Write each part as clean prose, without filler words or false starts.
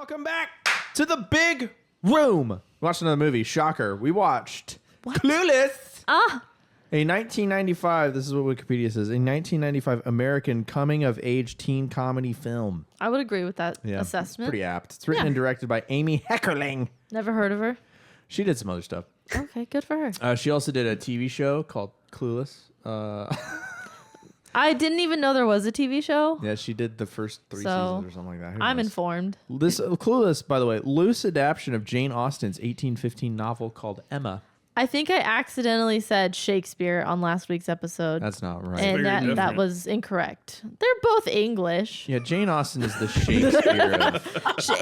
Welcome back to the big room. Watched another movie. Shocker. We watched Clueless. A 1995, this is what Wikipedia says, a 1995 American coming-of-age teen comedy film. I would agree with that assessment. Pretty apt. It's written and directed by Amy Heckerling. Never heard of her. She did some other stuff. Okay, good for her. She also did a TV show called Clueless. I didn't even know there was a TV show. Yeah, she did the first three seasons or something like that. Who I'm knows? informed. This Clueless, by the way, loose adaptation of Jane Austen's 1815 novel called Emma. I think I accidentally said Shakespeare on last week's episode. That's not right. And that was incorrect. They're both English. Yeah, Jane Austen is the Shakespeare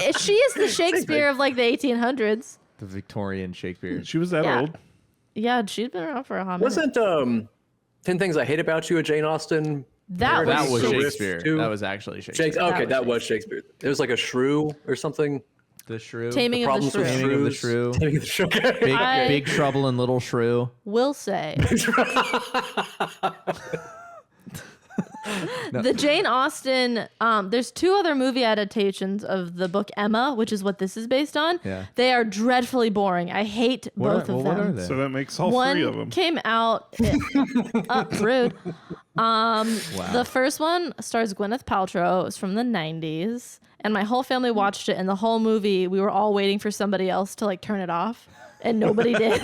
of She is the Shakespeare of like the 1800s. the Victorian Shakespeare. She was that old. Yeah, she's been around for a hot minute. Wasn't 10 Things I Hate About You a Jane Austen? That was So Shakespeare. too? That was actually Shakespeare. Okay, that was Shakespeare. Shakespeare. It was like a shrew or something. The Shrew. Taming of the Problems with Shrew. Taming of the Shrew. Taming of the Shrew. Okay. Big, I- Big Trouble in Little Shrew. Will say. The Jane Austen, there's two other movie adaptations of the book Emma, which is what this is based on. Yeah. They are dreadfully boring. I hate both of them. What are they? So that makes all One three of them. came out rude. The first one stars Gwyneth Paltrow. It was from the 90s. And my whole family watched it, and the whole movie, we were all waiting for somebody else to like turn it off. And nobody did.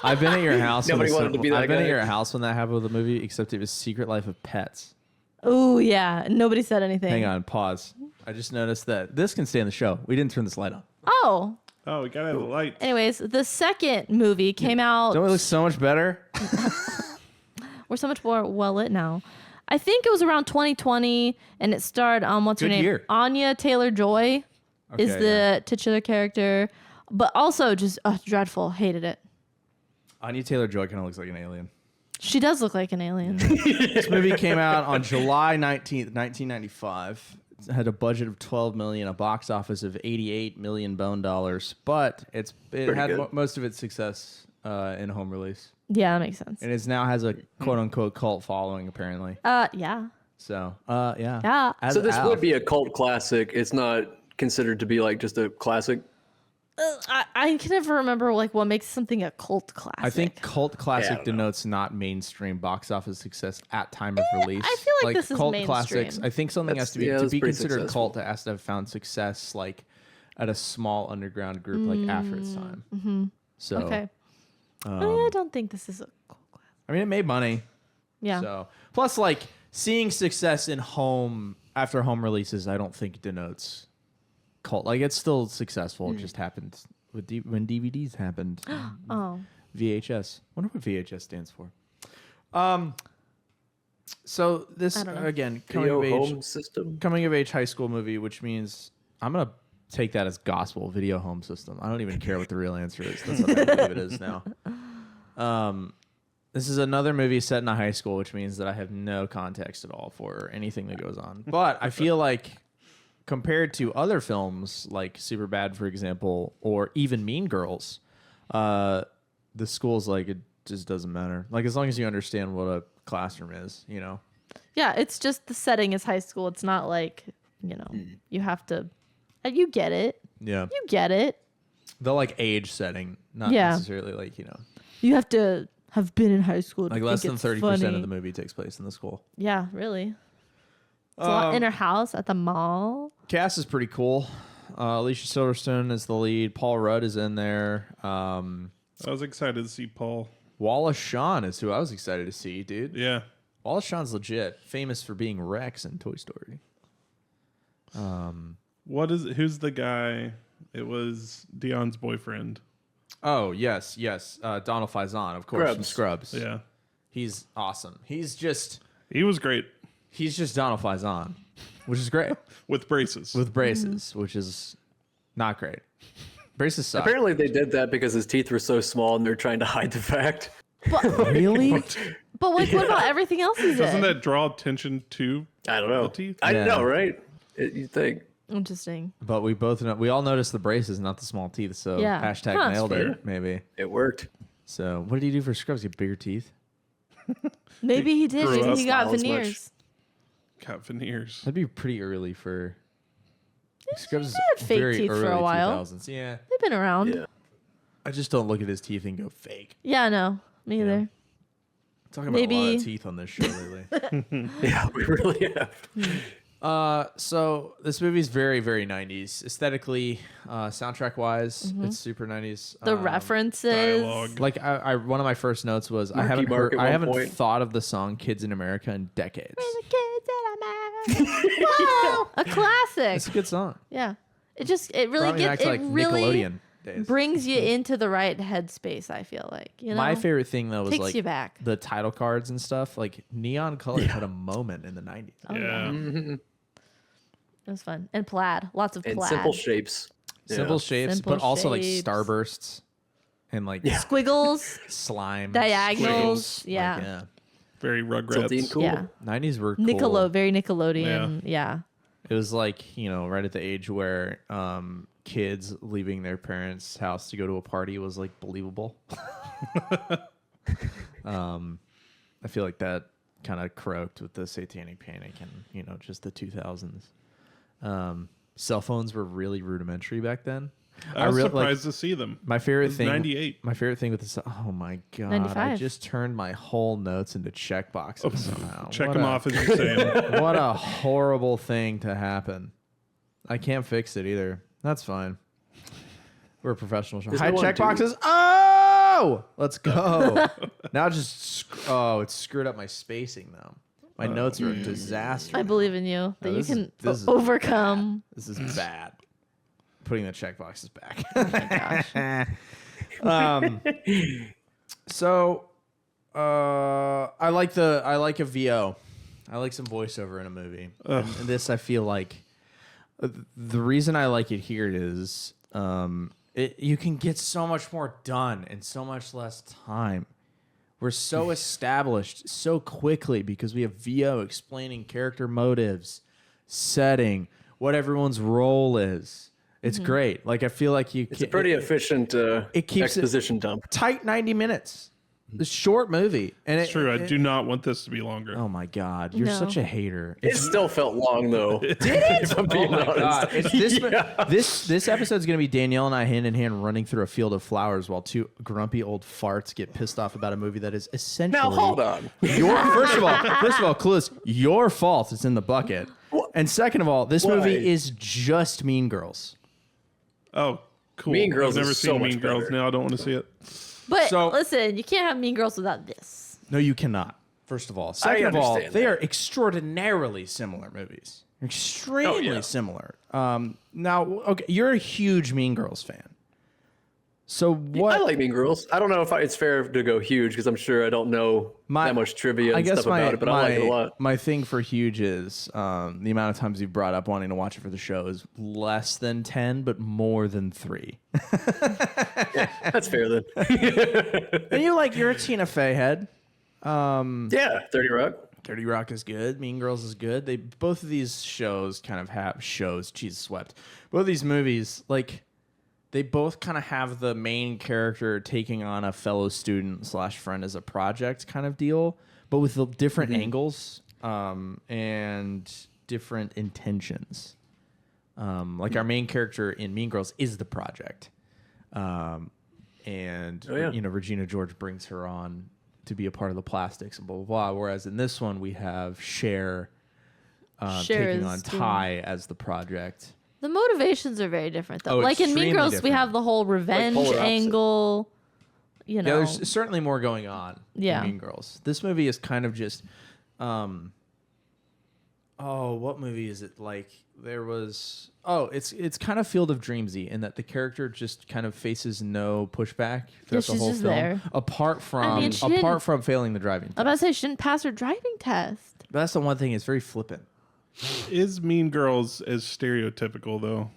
I've been at your house. Nobody wanted to be that I've been guy. at your house when that happened with the movie, except it was Secret Life of Pets. Oh, yeah. Nobody said anything. Hang on, pause. I just noticed that this can stay in the show. We didn't turn this light on. Oh. Oh, we gotta have the lights. Anyways, the second movie came out. Don't we look so much better? We're so much more well lit now. I think it was around 2020, and it starred what's her Good name? year. Anya Taylor-Joy is Okay, the yeah. titular character, but also just dreadful. Hated it. Anya Taylor-Joy kind of looks like an alien. She does look like an alien. This movie came out on July 19th, 1995. It had a budget of $12 million, a box office of $88 million bone dollars, but it had good. most of its success in home release. Yeah, that makes sense. And it now has a quote-unquote cult following, apparently. Yeah. So, yeah. Yeah. As So this Alf. would be a cult classic. It's not considered to be like just a classic. I can never remember like what makes something a cult classic. I think cult classic I don't know. denotes not mainstream box office success at time of release. I feel like this is cult mainstream. classics. I think something has to be to that's be pretty considered successful. cult. It has to have found success like at a small underground group like after its time. Mm-hmm. So Okay. I don't think this is a cult classic. I mean, it made money. Yeah. So plus, like seeing success in home after home releases, I don't think denotes cult. Like it's still successful. It just happened with when DVDs happened. Oh. VHS. Wonder what VHS stands for. So this I don't know. again Video home system. coming of age high school movie, which means I'm gonna take that as gospel. Video home system. I don't even care what the real answer is. That's what I believe it is now. This is another movie set in a high school, which means that I have no context at all for anything that goes on. But I feel like compared to other films like Superbad, for example, or even Mean Girls, the school's like it just doesn't matter. Like as long as you understand what a classroom is, you know. Yeah, it's just the setting is high school. It's not like, you have to you get it. Yeah. You get it. The like age setting, not Yeah. necessarily like, you know, You have to have been in high school to like less think than it's 30% funny. of the movie takes place in the school. Yeah, really. It's a lot in her house at the mall. Cast is pretty cool. Alicia Silverstone is the lead. Paul Rudd is in there. I was excited to see Paul. Wallace Shawn is who I was excited to see, dude. Yeah. Wallace Shawn's legit. Famous for being Rex in Toy Story. Who's the guy? It was Dion's boyfriend. Oh, yes. Donald Faison, of course, from Scrubs. Yeah. He's awesome. He's just He was great Donald Faison, which is great. with braces. With braces, which is not great. Braces suck. Apparently they did that because his teeth were so small and they're trying to hide the fact. Really? But like, what about everything else he Doesn't did? that draw attention to I don't know. the teeth? I Yeah. know, right? You think. Interesting. But we both know, we all noticed the braces, not the small teeth. So Yeah. hashtag Huh. nailed Fair. it, maybe. It worked. So what did he do for Scrubs? Get bigger teeth? Maybe he did. grew Maybe up, he got smiled as much. veneers. Got veneers. That'd be pretty early for Scrubs had fake very teeth for early a while. 2000s. Yeah. They've been around. Yeah. I just don't look at his teeth and go fake. Yeah, no, me either. Talking about a lot Maybe- of teeth on this show lately. Yeah, we really have. So this movie's very, very 90s. Aesthetically, soundtrack wise, it's super 90s. The references. dialogue. Like I one of my first notes was I Marky haven't Mark heard, at I one haven't point. thought of the song "Kids in America" in decades. The kids in America. Whoa, a classic. It's a good song. Yeah, it really Brought me back gets to it like really Nickelodeon days. brings you into the right headspace. I feel like My favorite thing though was Takes like you back. the title cards and stuff. Like Neon Colors had a moment in the 90s. Oh, Yeah. It was fun and plaid, lots of And plaid. simple shapes. Yeah. Simple shapes, Simple but also like shapes. starbursts and like Squiggles, slime diagonals. squiggles. Yeah. Like, yeah. Very Salty and Rugrats. cool. Yeah, 90s were cool. very Nickelodeon. Yeah. It was like, you know, right at the age where kids leaving their parents' house to go to a party was like believable. I feel like that kind of croaked with the Satanic Panic and, you know, just the 2000s. Cell phones were really rudimentary back then. I was really- surprised to see them. My favorite was thing, 98. My favorite thing with this. Oh my god! 95. I just turned my whole notes into check boxes somehow. Check What them a- off as you're saying. What a horrible thing to happen. I can't fix it either. That's fine. We're a professional show. There's Hi, no one check to- boxes. Oh, let's go. Now just it's screwed up my spacing though. My notes are a disaster. I believe in you that you this is- can this is overcome. This is bad. Putting the check boxes back. Oh my gosh. So, I like a VO. I like some voiceover in a movie. And this, I feel like, the reason I like it here is, you can get so much more done in so much less time. We're so established so quickly because we have VO explaining character motives, setting, what everyone's role is. It's great. Like I feel like It's a pretty efficient it keeps exposition dump. tight 90 minutes. The short movie, and It's true. I do not want this to be longer. Oh my god, you're No. such a hater. It still felt long though. Did it? If I'm Oh being my honest. god! It's this Yeah. this episode's gonna be Danielle and I hand in hand running through a field of flowers while two grumpy old farts get pissed off about a movie that is essentially Now hold on. First of all, Clueless, your fault. It's in the bucket. And second of all, this Why? movie is just Mean Girls. Oh, cool. Mean Girls I've never is seen so much Mean Girls. better. Now I don't want to see it. But So- listen, you can't have Mean Girls without this. No, you cannot. First of all, second of all, understand they that. are extraordinarily similar movies. Extremely similar. Now, okay, you're a huge Mean Girls fan. So what? I like Mean Girls. I don't know if it's fair to go huge because I'm sure I don't know that much trivia and stuff about it, but I like it a lot. My thing for huge is the amount of times you brought up wanting to watch it for the show is less than 10, but more than 3. That's fair then. And you're a Tina Fey head. Yeah, 30 Rock. 30 Rock is good. Mean Girls is good. Both of these shows kind of have shows. Jesus swept. Both of these movies, like, they both kind of have the main character taking on a fellow student / friend as a project kind of deal, but with the different angles and different intentions. Like our main character in Mean Girls is the project, and Regina George brings her on to be a part of the plastics and blah blah blah. Whereas in this one we have Cher taking is on doing- Ty as the project. The motivations are very different, though. Oh, Like in Mean extremely Girls, we different. have the whole revenge polar opposite. angle. You Yeah, know, there's certainly more going on Yeah. in Mean Girls. This movie is kind of just what movie is it? Like there was it's kind of Field of Dreamsy in that the character just kind of faces no pushback throughout the she's whole just film. there. Apart from she didn't- from failing the driving test. I'm about to say she didn't pass her driving test. But that's the one thing, it's very flippant. Is Mean Girls as stereotypical though?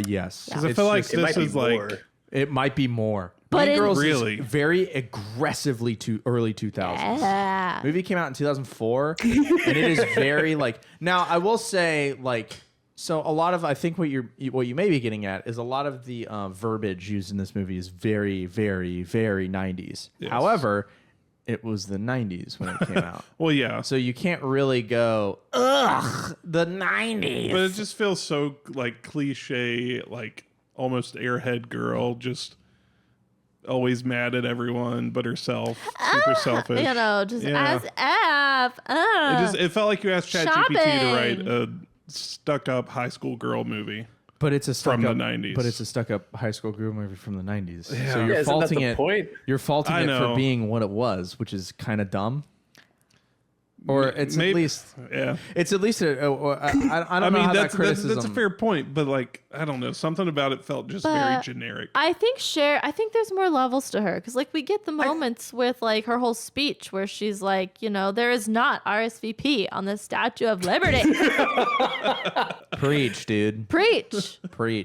Yes. Because I It's feel like just- It might this be is like more. it might be more. But Mean in- Girls Really? is very aggressively to early 2000s. Yeah. Movie came out in 2004, and it is very like. Now, I will say, like, so a lot of I think what you may be getting at is a lot of the verbiage used in this movie is very, very, very 90s. Yes. However, it was the 90s when it came out. Well, yeah. So you can't really go, ugh, the 90s. But it just feels so like cliche, like almost airhead girl, just always mad at everyone but herself, super selfish. You know, just as F. It felt like you asked ChatGPT to write a stuck-up high school girl movie. But it's a from the 90s. But it's a stuck-up high school girl movie from the 90s. Yeah. So you're faulting it. Point? You're faulting it for being what it was, which is kind of dumb. Or it's at least, it's at least I don't know how that criticism. That's a fair point, but like I don't know, something about it felt just very generic. I think there's more levels to her because like we get the moments with like her whole speech where she's like, you know, there is not RSVP on the Statue of Liberty. Preach, dude. Preach.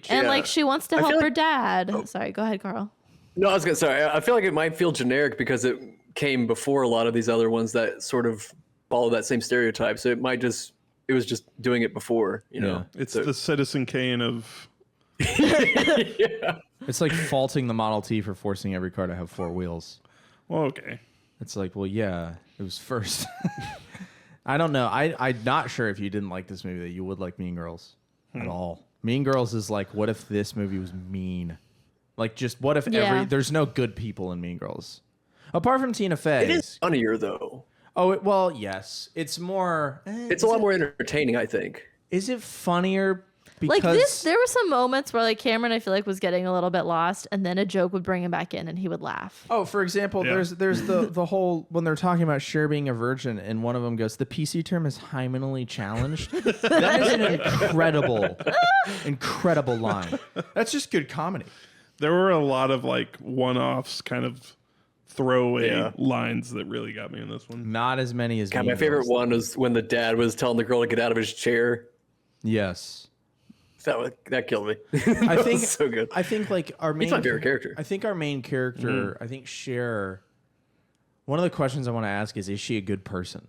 And like she wants to help her dad. Oh. Sorry, go ahead, Carl. No, sorry. I feel like it might feel generic because it came before a lot of these other ones that sort of follow that same stereotype. So it was just doing it before, you know. It's the Citizen Kane of It's like faulting the Model T for forcing every car to have 4 wheels. Well, okay. It's like, well, yeah, it was first. I don't know. I'm not sure if you didn't like this movie that you would like Mean Girls at all. Mean Girls is like, what if this movie was mean? Like, just what if there's no good people in Mean Girls apart from Tina Fey? It is funnier though. Oh, well, yes. It's more... it's a lot more entertaining, I think. Is it funnier because... Like there were some moments where like Cameron, I feel like, was getting a little bit lost, and then a joke would bring him back in, and he would laugh. Oh, for example, there's the whole... When they're talking about Cher being a virgin, and one of them goes, the PC term is hymenally challenged. That is an incredible line. That's just good comedy. There were a lot of like one-offs kind of... throwaway lines that really got me in this one. Not as many as my favorite one was when the dad was telling the girl to get out of his chair. Yes. That killed me. I think so good. I think like our main He's my favorite character. I think our main character, I think Cher, one of the questions I want to ask is she a good person?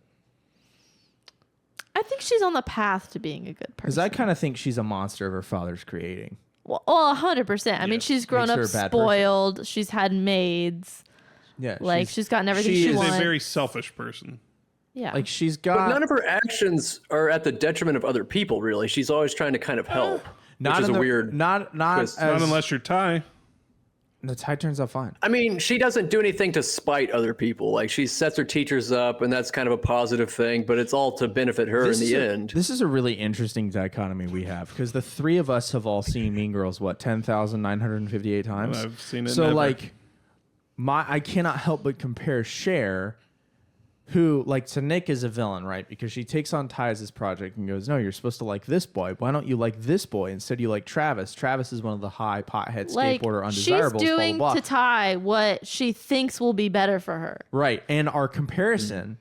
I think she's on the path to being a good person. Because I kind of think she's a monster of her father's creating. Well, 100%. I mean, she's grown up spoiled. She's had maids. Yeah, like she's gotten everything she wants. She's a very selfish person. Yeah, like she's got. But none of her actions are at the detriment of other people. Really, she's always trying to kind of help. Which is a weird. Not unless you're Ty. The Ty turns out fine. I mean, she doesn't do anything to spite other people. Like she sets her teachers up, and that's kind of a positive thing. But it's all to benefit her in the end. This is a really interesting dichotomy we have because the three of us have all seen Mean Girls 10,958 times. I've seen it. So never. like. I cannot help but compare Cher, who, like, to Nick is a villain, right? Because she takes on Ty as this project and goes, no, you're supposed to like this boy. Why don't you like this boy? Instead, you like Travis. Travis is one of the high pothead skateboarder undesirables. She's doing blah, blah, blah. to Ty what she thinks will be better for her. Right. And our comparison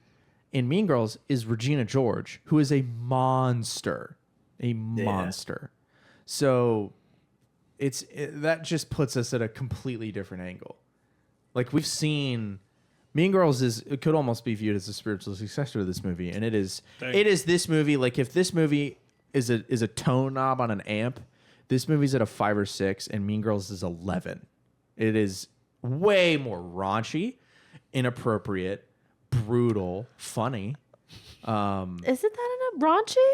in Mean Girls is Regina George, who is a monster. A monster. So that just puts us at a completely different angle. Like we've seen, Mean Girls it could almost be viewed as a spiritual successor to this movie, and it is this movie. Like if this movie is a tone knob on an amp, this movie's at a 5 or 6, and Mean Girls is 11. It is way more raunchy, inappropriate, brutal, funny. Isn't that raunchy?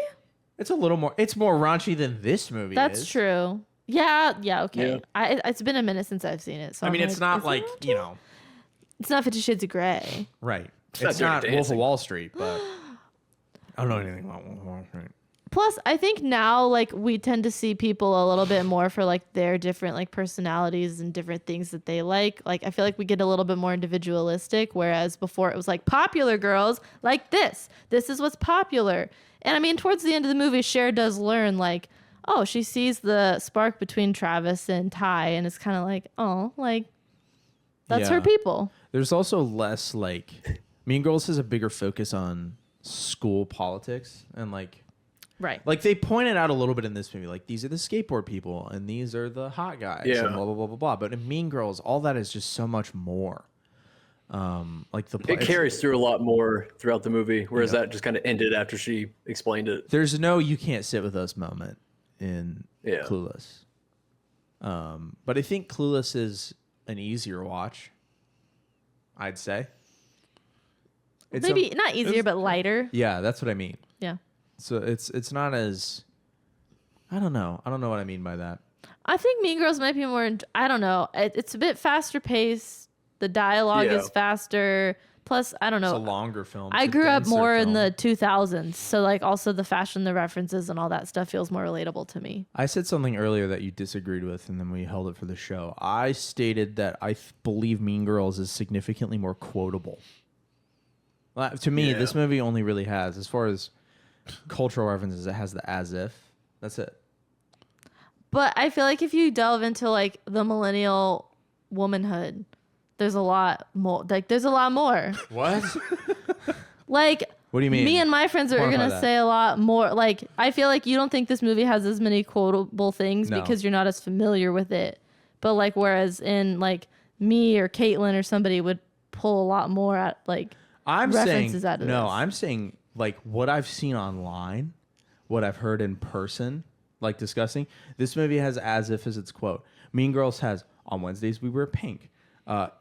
It's a little more. It's more raunchy than this movie. That's true. Yeah, okay. Yeah. It's been a minute since I've seen it. So I mean, it's not like, you know. It's not 50 Shades of Grey. Right. It's not Wolf of Wall Street, but I don't know anything about Wolf of Wall Street. Plus, I think now, like, we tend to see people a little bit more for, like, their different, like, personalities and different things that they like. Like, I feel like we get a little bit more individualistic, whereas before it was, like, popular girls like this. This is what's popular. And, I mean, towards the end of the movie, Cher does learn, like, oh, she sees the spark between Travis and Ty, and it's kind of like, oh, like, that's her people. There's also less, like, Mean Girls has a bigger focus on school politics and, like, right. Like, they pointed out a little bit in this movie, like, these are the skateboard people, and these are the hot guys, and blah, blah, blah, blah, blah. But in Mean Girls, all that is just so much more. Like it carries through a lot more throughout the movie, whereas that just kind of ended after she explained it. There's no you can't sit with us moment in Clueless. But I think Clueless is an easier watch, I'd say. It's Maybe not easier, but lighter. yeah, that's what I mean. Yeah. So it's not as I don't know. I don't know what I mean by that. I think Mean Girls might be more. I don't know. It's a bit faster paced. The dialogue Yeah. is faster. Plus, I don't It's a know. longer film. I It's a grew up denser more in film. the 2000s, so like also the fashion, the references, and all that stuff feels more relatable to me. I said something earlier that you disagreed with, and then we held it for the show. I stated that I believe Mean Girls is significantly more quotable. To me, Yeah. this movie only really has, as far as cultural references, it has the as if. That's it. But I feel like if you delve into like the millennial womanhood, there's a lot more. Like there's a lot more. What? Like What do you mean? me and my friends are Quantify gonna that. say a lot more. Like I feel like you don't think this movie has as many quotable things No. because you're not as familiar with it. But like whereas in like me or Caitlin or somebody would pull a lot more at like I'm saying references out of no. this. I'm saying like what I've seen online, what I've heard in person, like discussing. This movie has as if as its quote. Mean Girls has on Wednesdays we wear pink.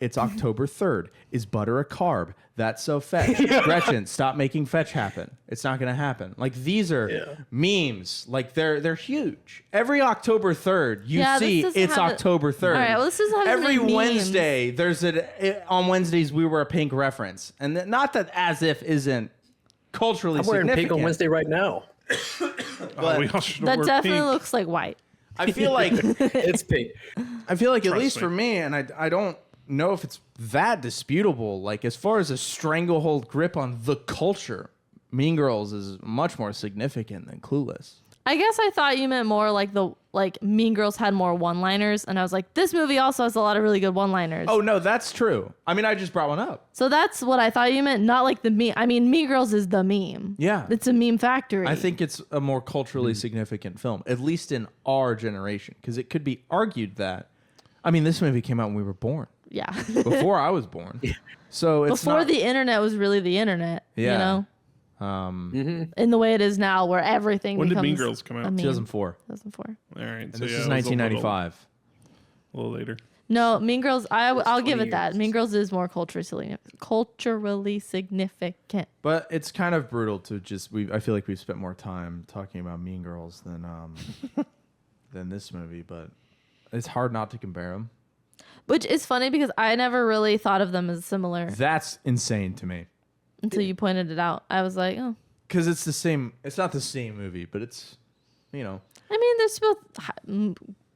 It's October 3rd. Is butter a carb? That's so fetch. Gretchen, stop making fetch happen. It's not gonna happen. Like these are memes. Like they're huge. Every October 3rd, you Yeah, this see doesn't it's have a- October 3rd. All right, well, this doesn't have as Every many memes. Wednesday, there's on Wednesdays we wear a pink reference, and not that as if isn't culturally I'm wearing significant. pink on Wednesday right now. Oh, we all should that wear definitely pink. looks like white. I feel like It's pink. at Trust least me. for me, and I don't know if it's that disputable. Like as far as a stranglehold grip on the culture, Mean Girls is much more significant than Clueless. I guess I thought you meant more like Mean Girls had more one-liners, and I was like, this movie also has a lot of really good one-liners. Oh no, that's true. I mean, I just brought one up. So that's what I thought you meant, not like the meme. I mean, Mean Girls is the meme. Yeah. It's a meme factory. I think it's a more culturally significant film, at least in our generation, because it could be argued that. I mean, this movie came out when we were born, Yeah. before I was born. So it's Before not, the internet was really the internet. Yeah. You know? In the way it is now, where everything When did becomes Mean Girls come out? a meme. 2004, 2004. All right, and so this yeah, is it was 1995. A little later. No, Mean Girls, I'll give 20 it that. years. Mean Girls is more culturally significant. But it's kind of brutal to just. I feel like we've spent more time talking about Mean Girls than than this movie, but it's hard not to compare them. Which is funny because I never really thought of them as similar That's insane to me until you pointed it out. I was like, oh. because it's the same. It's not the same movie, but it's I mean, there's both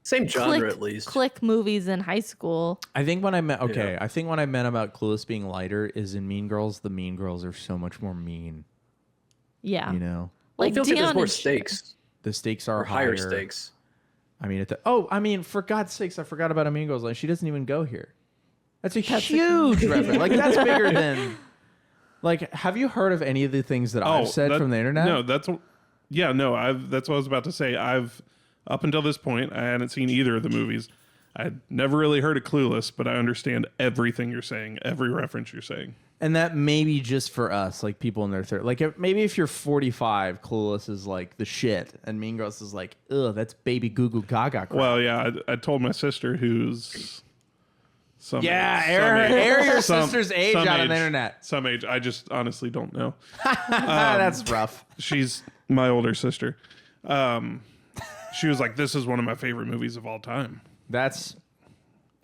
Same genre at least. click movies in high school. I think when I meant Yeah. I think what I meant about Clueless being lighter is in Mean Girls. The Mean Girls are so much more mean. Yeah. You know, Well, it feels like Dion there's more and Cher. stakes. the stakes are Or higher stakes. I mean, for God's sakes, I forgot about a Mean Girls. Like, she doesn't even go here. That's a huge reference. Like, that's bigger than. Like, have you heard of any of the things that I've said that- from the internet? No, that's what I was about to say. I've up until this point, I hadn't seen either of the movies. I'd never really heard of Clueless, but I understand everything you're saying, every reference you're saying. And that may be just for us, like people in their third. Like maybe if you're 45, Clueless is like the shit, and Mean Girls is like, ugh, that's baby goo goo gaga crap. Well, yeah, I told my sister who's some Yeah, some air your some- sister's age some out on the age. internet. Some age. I just honestly don't know. That's rough. She's my older sister. She was like, "This is one of my favorite movies of all time." That's.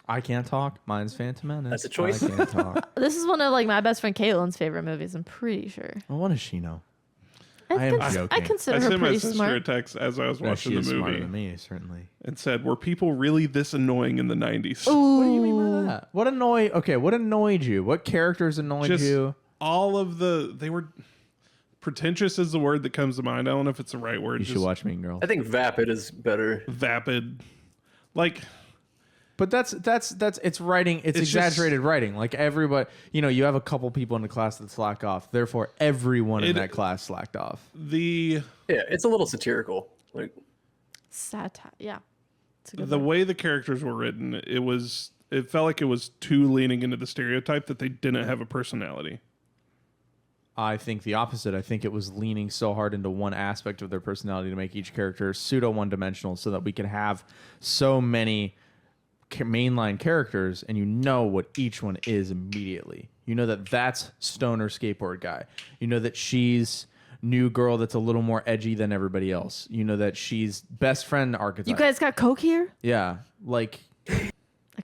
I can't talk. Mine's Phantom Menace. That's a choice. I can't talk. This is one of like my best friend Caitlin's favorite movies. I'm pretty sure. Well, what does she know? I am cons- joking. I I consider her sent my pretty sister a smart. text as I was Well, watching she the is smarter movie than me, certainly. and said, "Were people really this annoying in the '90s?" What do you mean by that? What annoyed you? What characters annoyed Just you? all of they were pretentious is the word that comes to mind. I don't know if it's the right word. You should Just watch Mean Girls. I think vapid is better. vapid. Like, But that's it's writing. It's It's just- exaggerated writing. Like everybody, you have a couple people in the class that slack off. Therefore, everyone in It- that class slacked off. the Yeah, it's a little satirical. Like Satire. Yeah. It's a good the one. way the characters were written, it felt like it was too leaning into the stereotype that they didn't have a personality. I think the opposite. I think it was leaning so hard into one aspect of their personality to make each character pseudo one-dimensional, so that we could have so many mainline characters, and you know what each one is immediately. You know that that's stoner skateboard guy. You know that she's new girl that's a little more edgy than everybody else. You know that she's best friend archetype. You guys got Coke here? Yeah, like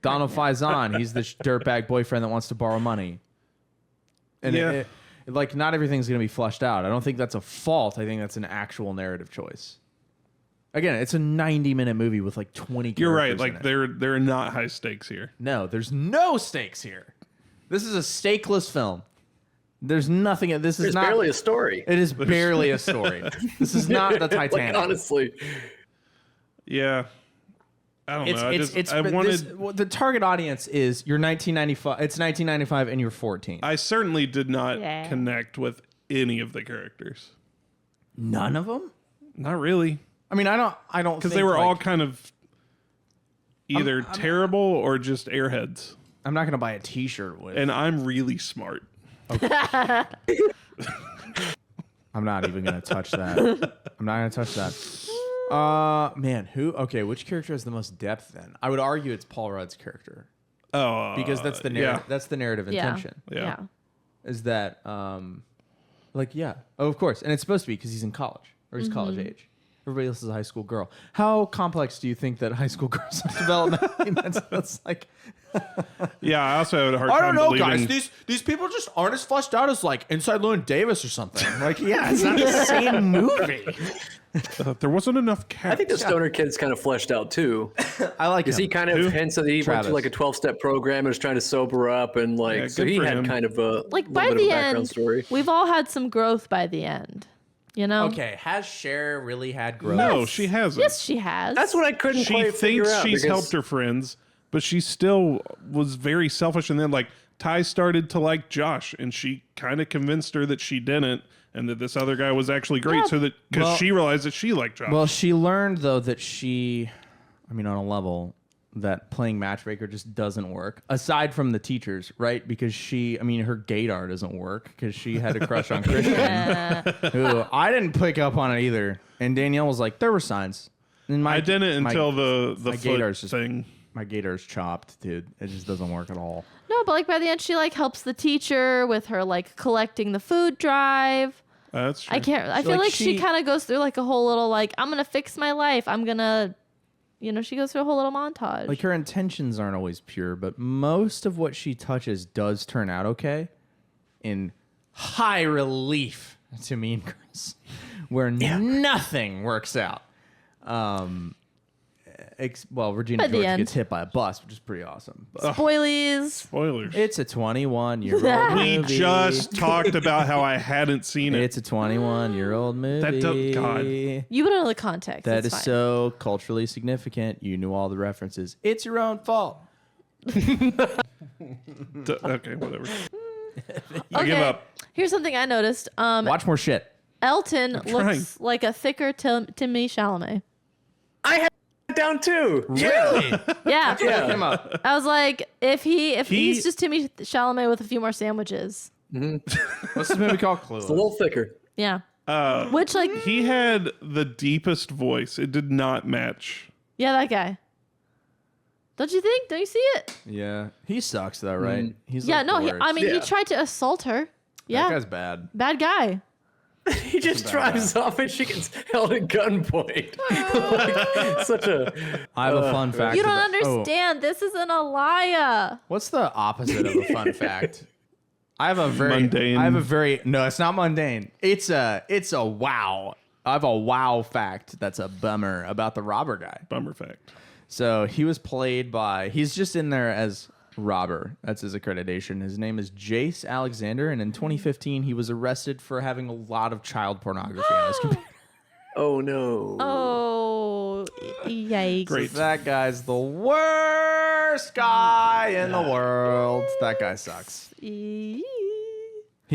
Donald Faison. He's the dirtbag boyfriend that wants to borrow money. And Yeah. like not everything's going to be fleshed out. I don't think that's a fault. I think that's an actual narrative choice. Again, it's a 90-minute movie with like 20 characters. You're right. in Like it. there are not high stakes here. No, there's no stakes here. This is a stakeless film. There's nothing. This is There's not barely a story. It is barely a story. This is not the Titanic. Like, honestly, Yeah. I don't know. I but wanted. the target audience is you're 1995. It's 1995 and you're 14. I certainly did not Yeah. connect with any of the characters. None of them. Not really, I mean, I don't because think, they were all like, kind of either terrible or just airheads. I'm not gonna buy a T-shirt with. And I'm really smart. I'm not even gonna touch that. I'm not gonna touch that. Man, who? Okay, which character has the most depth? Then I would argue it's Paul Rudd's character because that's the narrative. That's the narrative intention. Yeah. Is that like oh, of course, and it's supposed to be because he's in college or he's college age. Everybody else is a high school girl. How complex do you think that high school girls are development? that's like. Yeah, I also had a hard I time don't know, believing. guys. These people just aren't as fleshed out as like Inside Llewyn Davis or something. Like, yeah, it's not the same movie. There wasn't enough cats. I think the stoner kid's kind of fleshed out too. I like Because him. he kind of hints that he went Travis. to like a 12-step program and was trying to sober up, and like Yeah, so good he for had him. kind of a Like little by bit of a the background end, story. we've all had some growth by the end. You know? Okay, has Cher really had growth? No, she hasn't. Yes, she has. That's what I couldn't She quite figure thinks out. she's because- helped her friends, but she still was very selfish. And then, like, Ty started to like Josh, and she kind of convinced her that she didn't, and that this other guy was actually great. Yeah. So that because Well- she realized that she liked Josh. Well, she learned though that I mean, on a level that playing matchmaker just doesn't work. Aside from the teachers, right? Because her gaydar doesn't work because she had a crush on Christian, who I didn't pick up on it either. And Danielle was like, there were signs. And I didn't until the my foot gaydar's just- thing. my gator's chopped, dude. It just doesn't work at all. No, but like by the end, she like helps the teacher with her like collecting the food drive. That's true. I feel like like she she- kind of goes through like a whole little like I'm gonna fix my life. I'm gonna, she goes through a whole little montage. Like her intentions aren't always pure, but most of what she touches does turn out okay. In high relief to Mean Girls, where nothing works out. Regina By the George end. gets hit by a bus, which is pretty awesome. But Spoilies. Spoilers. it's a 21-year-old we movie. just talked about how I hadn't seen it. It's a 21-year-old movie. God. You would know the context. That it's is fine. so culturally significant. You knew all the references. It's your own fault. Okay, whatever. I give up. Here's something I noticed. Watch more shit. Elton trying. looks like a thicker Timmy Chalamet. I had it down too. Really? Yeah. Yeah. Him up. I was like, if he's just Timmy Chalamet with a few more sandwiches. What's this movie called? Clueless. It's a little thicker. Yeah. Which like He had the deepest voice. It did not match. yeah, that guy. Don't you think? Don't you see it? Yeah, he sucks though, right? He's Yeah, like no, the he worst. he Yeah. tried to assault her. That Yeah. guy's bad. Bad guy. He just drives off and she gets held at gunpoint. Like, such a. I have a fun fact. You don't about- oh, understand. This isn't a liar. what's the opposite of a fun fact? I have a very Mundane. no, it's not mundane. It's a wow. I have a wow fact that's a bummer about the robber guy. Bummer fact. So he's just in there as robber. That's his accreditation. His name is Jace Alexander, and in 2015 he was arrested for having a lot of child pornography on his computer. Oh no. Oh, yikes. Great. That guy's the worst guy in the world. That guy sucks. He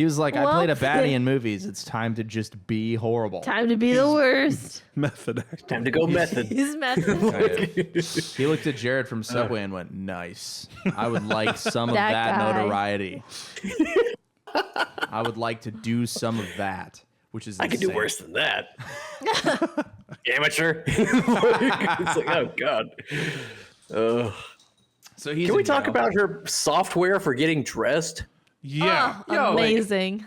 was like, I Well, played a baddie in movies. It's time to just be horrible. Time to be the worst. Method acting. Time to go method. He's messing. He looked at Jared from Subway and went, nice. I would like some of That that guy. notoriety. I would like to do some of that, which is I could do insane. worse than that. Amateur. It's like, oh god. So he's Can we in talk jail. about her software for getting dressed? Yeah. Amazing.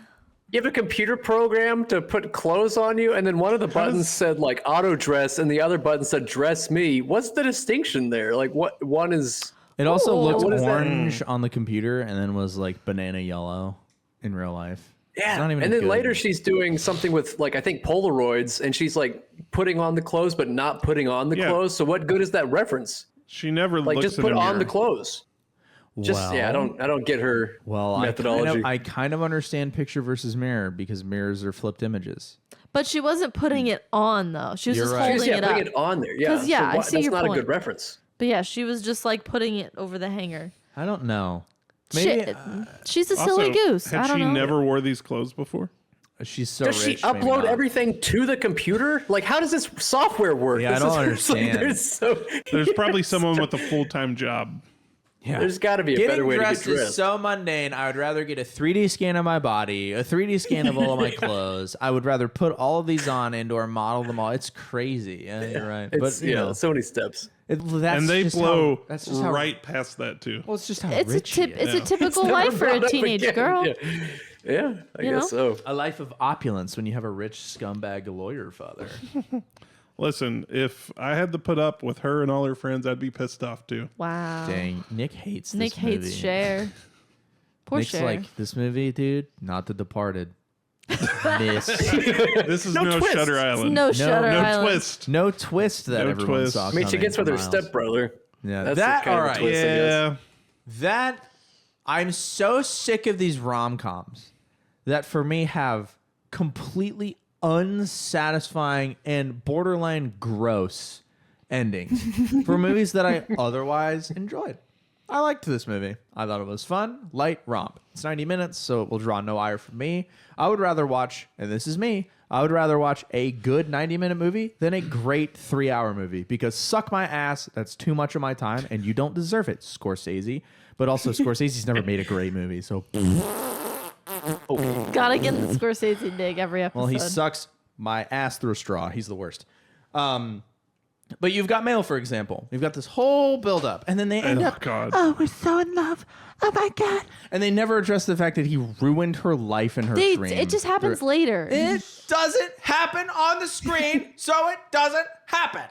You have a computer program to put clothes on you, and then one of the buttons said like auto dress, and the other button said dress me. What's the distinction there? Like, what one is? It also looked what is that? orange on the computer and then was like banana yellow in real life. Yeah, It's not even and then good. later she's doing something with like I think Polaroids, and she's like putting on the clothes but not putting on the clothes. So what good is that reference? She never Like looks just in put a on the mirror. clothes. Just I don't get her methodology. I kind of understand picture versus mirror because mirrors are flipped images. But she wasn't putting it on though. She was You're just right. holding it up. putting it on there. Yeah, 'Cause, yeah, I see that's your not a point. good reference. But yeah, she was just like putting it over the hanger. I don't know. Maybe Shit. She's a silly Also, goose. Had I don't she know. never wore these clothes before? she's so Does she rich. maybe upload not. everything to the computer? Like, how does this software work? Yeah, I This don't is- understand. There's probably someone with a full-time job. Yeah. There's got to be a Getting better way to get dressed is dressed. so mundane. I would rather get a 3D scan of my body, a 3D scan of all of my clothes. I would rather put all of these on and/or model them all. It's crazy. Yeah, you're right. It's, But you know, so many steps. that's And they just blow how, that's just how, right past that, too. Well, it's just how It's a rich he tip. is. It's a typical Never life for brought a up teenage again. girl. Yeah, I You guess so. A life of opulence when you have a rich scumbag lawyer father. Listen, if I had to put up with her and all her friends, I'd be pissed off, too. Wow. Dang, Nick hates this Nick hates movie. Cher. Poor Nick's Cher. like, this movie, dude, not The Departed. Miss. This is No no twist. Shutter Island. no Shutter No Island. twist. No twist that No everyone twist. saw I mean, she coming gets with for her miles. stepbrother. Yeah, That's that, kind all of a right. twist, I guess. Yeah. That, I'm so sick of these rom-coms that for me have completely unsatisfying and borderline gross endings for movies that I otherwise enjoyed. I liked this movie. I thought it was fun, light romp. It's 90 minutes, so it will draw no ire from me. I would rather watch, and this is me, I would rather watch a good 90-minute movie than a great 3-hour movie because suck my ass, that's too much of my time, and you don't deserve it, Scorsese. But also, Scorsese's never made a great movie, so... Gotta get the Scorsese dig every episode. Well, he sucks my ass through a straw. He's the worst. But you've got Mail, for example. You've got this whole build-up, and then they end up, God. oh, we're so in love. Oh, my God. And they never address the fact that he ruined her life and her dream. It just happens later. It doesn't happen on the screen, so it doesn't happen.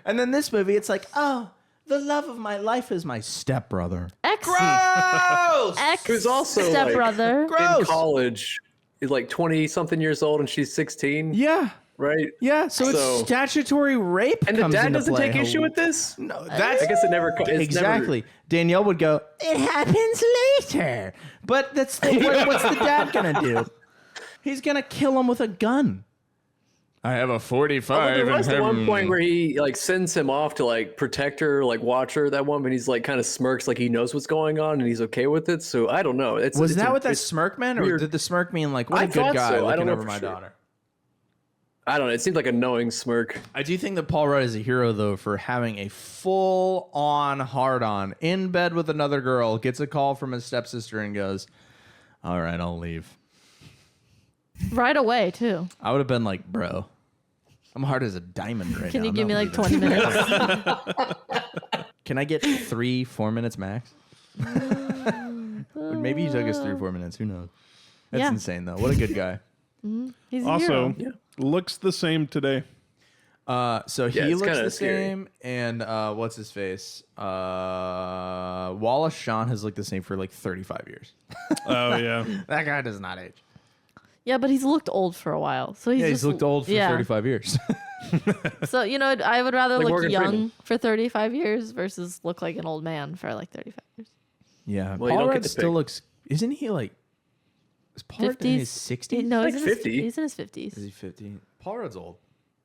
And then this movie, it's like, oh, the love of my life is my stepbrother. Gross! Who's also like, stepbrother. in Gross! college. He's like 20-something years old, and she's 16. Yeah. Right? Yeah, so it's statutory rape. And the comes dad into doesn't play. take issue with this? No, that's I guess it never... It's exactly. Danielle would go, it happens later. But that's what's the dad gonna do? He's gonna kill him with a gun. I have a Although 45. there was and the one him- point where he like sends him off to like protect her, like watch her. That one, but he's like kind of smirks, like he knows what's going on and he's okay with it. So I don't know. Was that what that smirk meant, or weird. did the smirk mean like, what I a good thought guy so. I looking don't know over for my sure. daughter? I don't know. It seems like a knowing smirk. I do think that Paul Rudd is a hero, though, for having a full-on hard-on in bed with another girl, gets a call from his stepsister, and goes, all right, I'll leave. Right away, too. I would have been like, bro, I'm hard as a diamond right now. Can you I'm give me not like leaving." 20 minutes? Can I get 3-4 minutes max? Maybe he took us 3-4 minutes. Who knows? That's Yeah. insane, though. What a good guy. He's a Also, hero. looks the same today. So Yeah, he it's looks kinda the scary. same, and what's his face? Wallace Shawn has looked the same for like 35 years. Oh, yeah. That guy does not age. Yeah, but he's looked old for a while. So he's Yeah, he's just, looked old for yeah. 35 years. So, you know, I would rather Like look Morgan young Freeman. for 35 years versus look like an old man for like 35 years. Yeah, Well, you Paul don't get Rudd to still pick. looks. Isn't he like? Is Paul Rudd in his 60s? No, Like he's, in his, 50. he's in his 50s. Is he 50? Paul Rudd's old.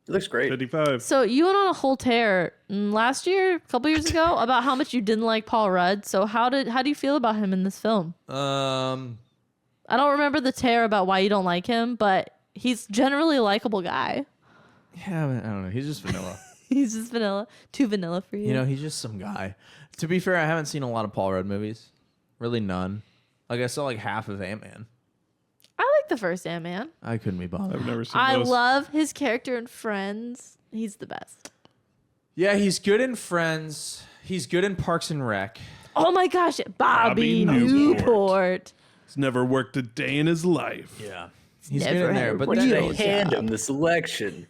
It looks great. 55. So you went on a whole tear last year, a couple years ago, about how much you didn't like Paul Rudd. So how do you feel about him in this film? I don't remember the tear about why you don't like him, but he's generally a likable guy. Yeah, I don't know. He's just vanilla. He's just vanilla, too vanilla for you. You know, he's just some guy. To be fair, I haven't seen a lot of Paul Rudd movies. Really none. Like I saw like half of Ant-Man. I like the first Ant-Man. I couldn't be bothered. I've never seen I those. love his character in Friends. He's the best. Yeah, he's good in Friends. He's good in Parks and Rec. Oh my gosh, Bobby Bobby Newport. Newport. He's never worked a day in his life. Yeah. He's Never been in there, had but one When then real they hand job. him the selection,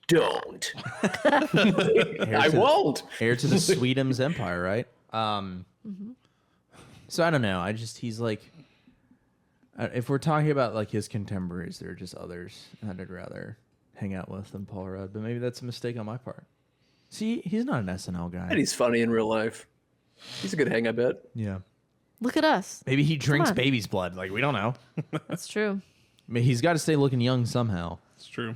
don't. heir I to- won't. heir to the Sweetums empire, right? So I don't know. He's like, if we're talking about like his contemporaries, there are just others I'd rather hang out with than Paul Rudd. But maybe that's a mistake on my part. See, he's not an SNL guy. And he's funny in real life. He's a good hang, I bet. Yeah. Look at us. Maybe he drinks on. baby's blood. Like, we don't know. That's true. I mean, he's got to stay looking young somehow. It's true.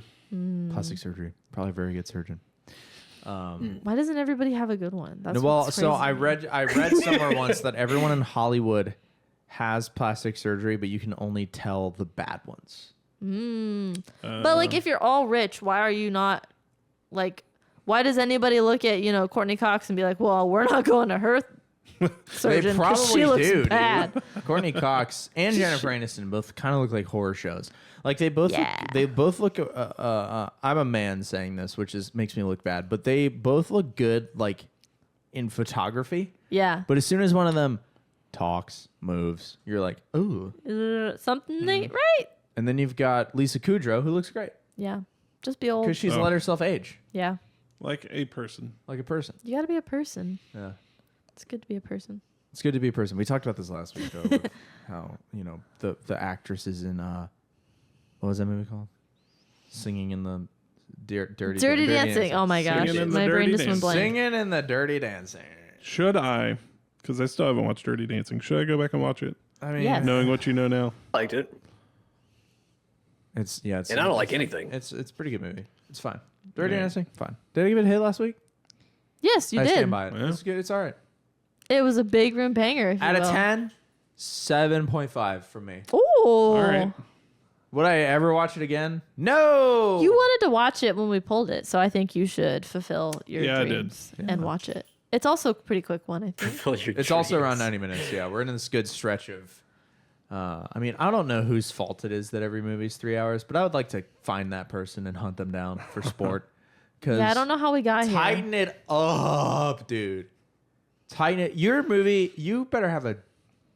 Plastic surgery. Probably a very good surgeon. Why doesn't everybody have a good one? That's Well, what's so crazy. I read somewhere once that everyone in Hollywood has plastic surgery, but you can only tell the bad ones. But like, if you're all rich, why are you not like? Why does anybody look at Courtney Cox and be like, "Well, we're not going to her surgeon because she looks bad." Dude. Courtney Cox and Jennifer Aniston both kind of look like horror shows. Like they both look. I'm a man saying this, which makes me look bad, but they both look good, like in photography. Yeah. But as soon as one of them talks, moves, you're like, ooh. Something ain't right. And then you've got Lisa Kudrow, who looks great Yeah. Just be old. because she's let herself age Yeah. Like a person. like a person. You got to be a person. Yeah. It's good to be a person. It's good to be a person. We talked about this last week, though, with how the actresses in what was that movie called? Singing in the Dirty Dancing. Oh my gosh. Singing in the My brain Dirty just went blank. Singing in the Dirty Dancing. Should I, because I still haven't watched Dirty Dancing, should I go back and watch it? I mean, Yes. Knowing what you know now. Liked it. it's And I don't like anything. It's a pretty good movie. It's fine. Dirty Dancing, fine. Did I give it a hit last week? Yes, you I did. stand by it. Yeah. It's good. It's all right. It was a big room banger. If you Out of will. 10, 7.5 for me. Ooh. All right. Would I ever watch it again? No. You wanted to watch it when we pulled it, so I think you should fulfill your Yeah, I did. dreams and watch it. It's also a pretty quick one, I think. Fill your It's also dreams. around 90 minutes. Yeah, we're in this good stretch of. I mean, I don't know whose fault it is that every movie's 3 hours, but I would like to find that person and hunt them down for sport. Cause Yeah, I don't know how we got here. tighten it up, dude. Tighten it. Your movie, you better have a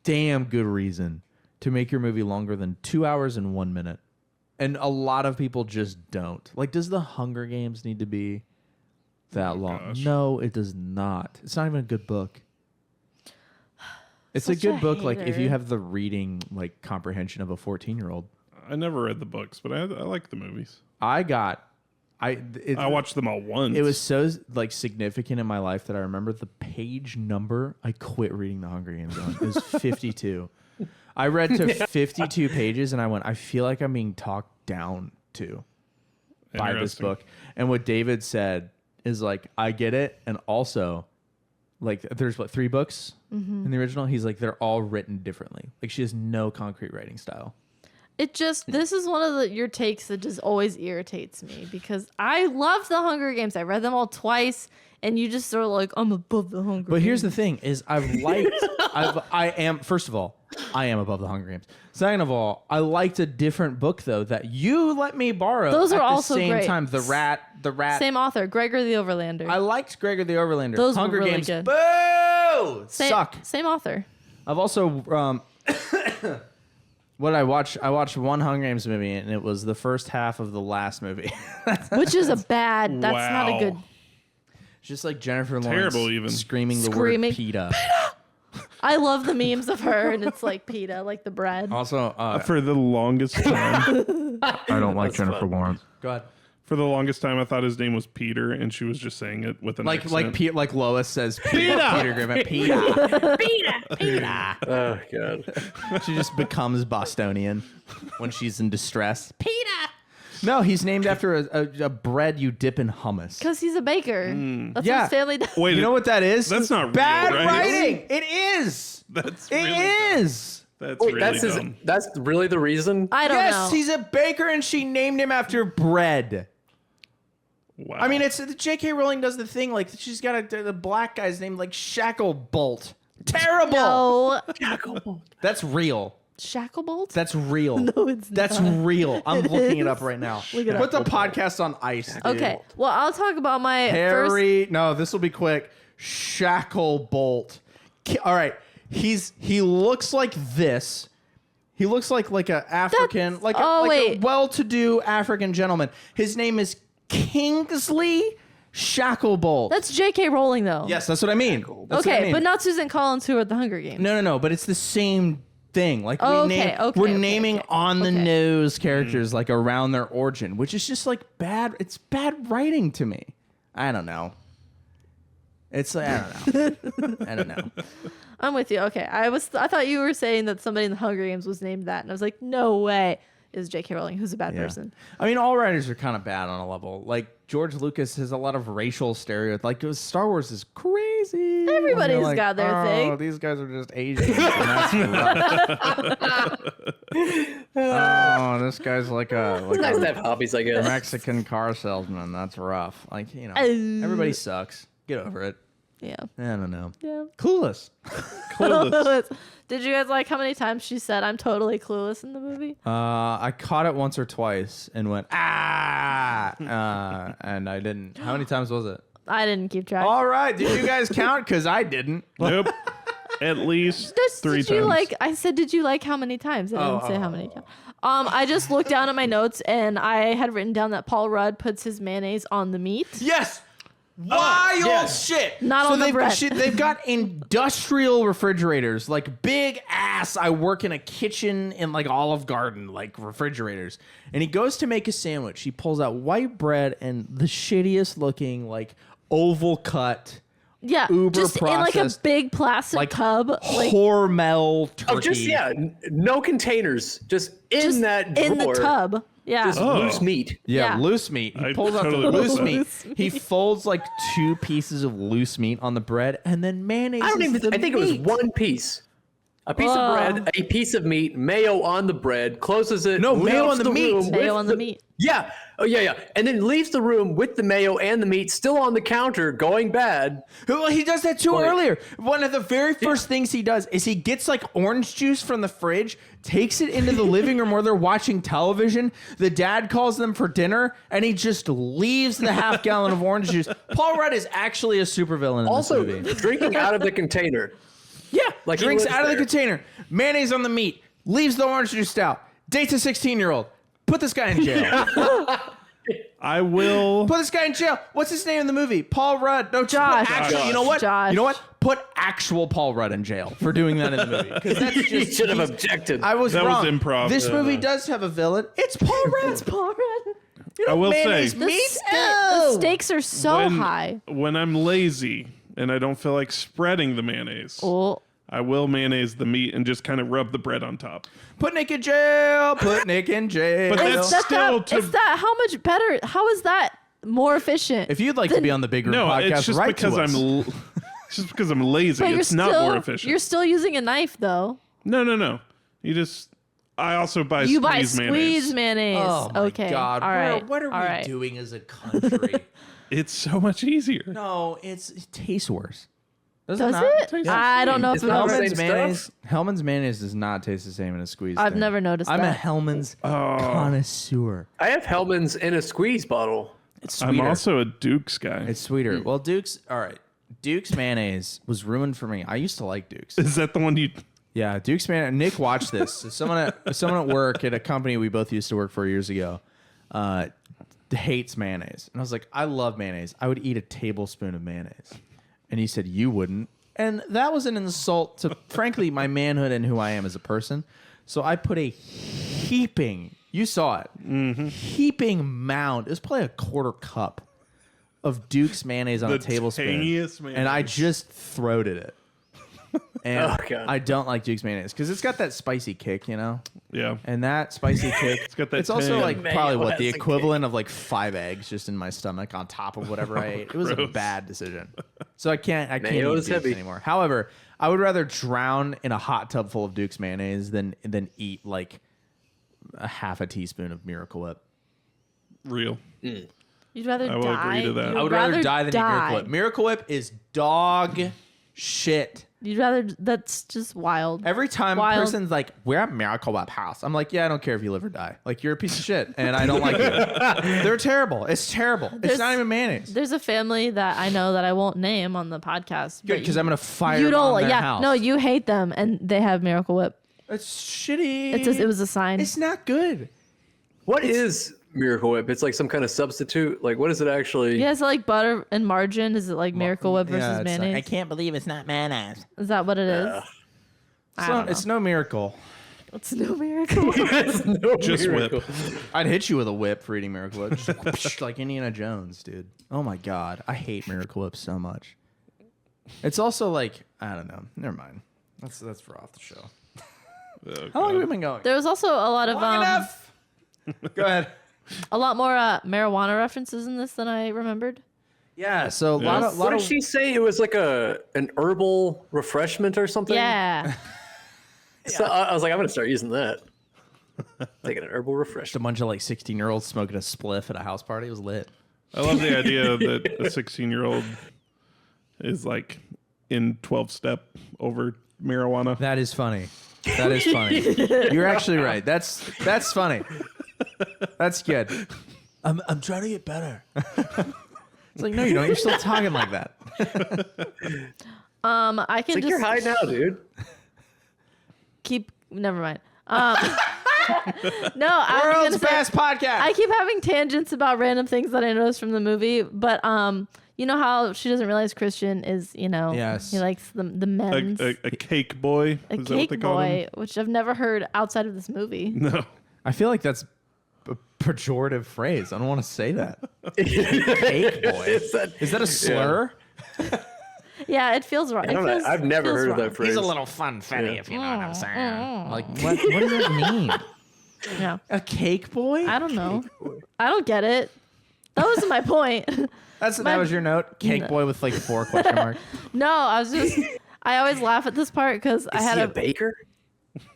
damn good reason to make your movie longer than 2 hours and 1 minute. And a lot of people just don't. Like, does the Hunger Games need to be that long? gosh. No, it does not. It's not even a good book. It's Such a good a book, like if you hater. have the reading like comprehension of a 14-year-old. I never read the books, but I like the movies. I watched them all once. It was so like significant in my life that I remember the page number I quit reading the Hunger Games on. It was 52. I read to 52 pages and I went, I feel like I'm being talked down to by this Interesting. book. And what David said is like, I get it. And also, like, there's 3 books in the original. He's like, they're all written differently. Like, she has no concrete writing style. This is one of your takes that just always irritates me because I love the Hunger Games. I read them all twice, and you just sort of like, I'm above the Hunger Games. But here's the thing: is I am first of all, I am above the Hunger Games. Second of all, I liked a different book though that you let me borrow. Those at are the also same great. time. The rat. Same author, Gregor the Overlander. I liked Gregor the Overlander. Those were Hunger really Games. good. Boo! same, Suck. Same author. I've also what I watched one Hunger Games movie and it was the first half of the last movie. Which is a bad. That's not a Wow. good. It's just like Jennifer Lawrence Terrible even. screaming the Screaming, word PETA. I love the memes of her, and it's like PETA, like the bread. Also, For the longest time, I don't like That's Jennifer fun. Lawrence. Go ahead. for the longest time, I thought his name was Peter, and she was just saying it with an accent. Like Lois says, Peter Griffin, PETA. PETA. Oh, God. She just becomes Bostonian when she's in distress. PETA. No, he's named after a bread you dip in hummus. Because he's a baker. That's Yeah. what his family does. Wait, You know what that is? That's not real, bad right? writing. It is. That's It really dumb. is. That's Wait, really dumb. that's really the reason? I don't Yes, know. he's a baker, and she named him after bread. Wow. I mean, it's J.K. Rowling does the thing like she's got the black guy's name like Shacklebolt. Terrible. No. That's real. Shacklebolt? That's real. No, it's That's not. real. I'm It looking it is. up right now. Look it Put up. the podcast on ice. Dude. Okay. Well, I'll talk about my first. Harry. No, this will be quick. Shacklebolt. All right. He looks like this. He looks like a African, wait. a well-to-do African gentleman. His name is Kingsley Shacklebolt. That's J.K. Rowling, though. Yes, that's what I mean. That's what I Okay, mean. but not Susan Collins, who wrote The Hunger Games. No, but it's the same thing. Like Oh, we're naming okay. on the nose characters like around their origin, which is just like bad. It's bad writing to me. I don't know. It's I don't know. I don't know. I'm with you. Okay, I thought you were saying that somebody in The Hunger Games was named that, and I was like, no way. Is J.K. Rowling, who's a bad person. I mean, all writers are kind of bad on a level. Like George Lucas has a lot of racial stereotypes. Like Star Wars is crazy. Everybody's Like, got their thing. These guys are just Asian. And that's rough. Oh, this guy's like It's nice to have hobbies, I guess. Mexican car salesman. That's rough. Like, everybody sucks. Get over it. Yeah. I don't know. Yeah. Clueless. Clueless. Did you guys like how many times she said I'm totally clueless in the movie? I caught it once or twice and went, and I didn't. How many times was it? I didn't keep track. All right. Did you guys count? Because I didn't. Nope. At least three did you times. like? I said, did you like how many times? I didn't say how many times. I just looked down at my notes and I had written down that Paul Rudd puts his mayonnaise on the meat. Yes. Wild yeah. shit. Not on the bread. They've got industrial refrigerators, like big ass. I work in a kitchen in like Olive Garden, like refrigerators. And he goes to make a sandwich. He pulls out white bread and the shittiest looking, like oval cut, Yeah, uber just in like a processed, big plastic like tub, like Hormel turkey. Oh, just no containers, just in just that drawer, in the tub. Yeah, just loose meat. Yeah, Yeah. loose meat. He I pulls out totally the love loose that. meat. Loose He folds like 2 pieces of loose meat on the bread, and then mayonnaise. I don't is even. the I think it was meat. one piece. A piece Whoa. of bread, a piece of meat, mayo on the bread, closes it. No, mayo leaves on the meat. room mayo with on the meat. Yeah. Oh, yeah. And then leaves the room with the mayo and the meat still on the counter going bad. Well, he does that too Like- earlier. One of the very first things he does is he gets like orange juice from the fridge, takes it into the living room where they're watching television. The dad calls them for dinner, and he just leaves the half gallon of orange juice. Paul Rudd is actually a supervillain in Also, this movie. drinking out of the container. Yeah, Like he drinks lives out of the there. container, mayonnaise on the meat, leaves the orange juice out, dates a 16-year-old. Put this guy in jail. I will. Put this guy in jail. What's his name in the movie? Paul Rudd. No, Josh. Actually, you know what? Josh. You know what? Put actual Paul Rudd in jail for doing that in the movie. 'Cause that's You just, should have he's- objected. I was That was wrong. improv. This Yeah. movie does have a villain. It's Paul Rudd. Paul Rudd. You know, I will say- mayonnaise The, meat. the stakes are so high. When I'm lazy and I don't feel like spreading the mayonnaise, Oh, I will mayonnaise the meat and just kind of rub the bread on top. Put Nick in jail. Put Nick in jail. But that's still to. is that how much better? How is that more efficient? If you'd like to be on the Big Room No, podcast, it's just write because to us. it's just because I'm lazy. But It's not more efficient. You're still using a knife, though. No. You just. I also buy You buy squeeze mayonnaise. mayonnaise. Oh my Okay. God! All right. What are All we right. doing as a country? It's so much easier. No, it tastes worse. Does Does not? it? tastes I don't know if It's it not does. the Hellman's same mayonnaise. stuff? Hellman's mayonnaise does not taste the same in a squeeze. I've thing. never noticed I'm a that. Hellman's connoisseur. I have Hellman's in a squeeze bottle. It's I'm sweeter. also a Duke's guy. It's sweeter. Well, Duke's. All right. Duke's mayonnaise was ruined for me. I used to like Duke's. Is that the one you? Yeah, Duke's mayonnaise. Nick watched this. So someone at work at a company we both used to work for years ago hates mayonnaise, and I was like, I love mayonnaise. I would eat a tablespoon of mayonnaise, and he said you wouldn't, and that was an insult to, frankly, my manhood and who I am as a person. So I put a heaping. You saw it. Heaping mound. It was probably a quarter cup of Duke's mayonnaise on The a tablespoon, tangiest and I mayonnaise. just throwed it. And Oh, God. I don't like Duke's mayonnaise because it's got that spicy kick, you know? Yeah. And that spicy kick, it's got that It's also tang. like Mayo probably what the has a equivalent of like 5 eggs just in my stomach on top of whatever I ate. It was a Gross. bad decision. So I can't Mayo eat is Duke's heavy. anymore. However, I would rather drown in a hot tub full of Duke's mayonnaise than eat like a half a teaspoon of Miracle Whip. Real. You'd rather I will die. agree to that. You'd I would rather die than eat Miracle Whip. Miracle Whip is dog shit. You'd rather. That's just wild. Every time a Wild. person's like, we're at Miracle Whip house, I'm like, yeah, I don't care if you live or die. Like, you're a piece of shit, and I don't like you. They're terrible. It's terrible. It's There's- not even mayonnaise. There's a family that I know that I won't name on the podcast. Good, but because you- I'm gonna fire you them don't. on their Yeah, house. no, you hate them, and they have Miracle Whip. It's shitty. It was a sign. It's not good. What is Miracle Whip? It's like some kind of substitute. Like, what is it actually? Yeah, is it like butter and margarine? Is it like Miracle Whip versus it's like, mayonnaise? I can't believe it's not mayonnaise. Is that what it is? It's no miracle. It's no miracle. It's no Just Miracle. whip. I'd hit you with a whip for eating Miracle Whip. Just like Indiana Jones, dude. Oh my god. I hate Miracle Whip so much. It's also like, I don't know. Never mind. That's for off the show. Oh, How long have God. we been going? There was also a lot of Long enough. Go ahead. a lot more marijuana references in this than I remembered. Yeah, so a Yeah. lot What of did she say? It was like an herbal refreshment or something? Yeah. So I was like, I'm going to start using that. Taking an herbal just a refreshment. bunch of like 16-year-olds smoking a spliff at a house party. It was lit. I love the idea that a 16-year-old is like in 12-step over marijuana. That is funny. That is funny. You're actually right. That's funny. That's good. I'm trying to get better. It's like, no, you don't. You're still talking like that. I can It's like, just you're high now, dude. keep. Never mind. No, I was World's gonna say, best podcast. I keep having tangents about random things that I noticed from the movie, but you know how she doesn't realize Christian is, Yes. he likes the men's A cake boy. a Is that what they cake call boy, him? which I've never heard outside of this movie. No. I feel like that's a pejorative phrase. I don't want to say that. Cake boy. Is that a slur? Yeah, it feels wrong. I don't know. I've never heard of that phrase. He's a little funfetti, Yeah. if you know what I'm saying. Like, what does it mean? Yeah, A cake boy? I don't know. I don't get it. That wasn't my point. That was your note? Cake boy with like 4 question marks. No, I always laugh at this part because I Is had he a a baker?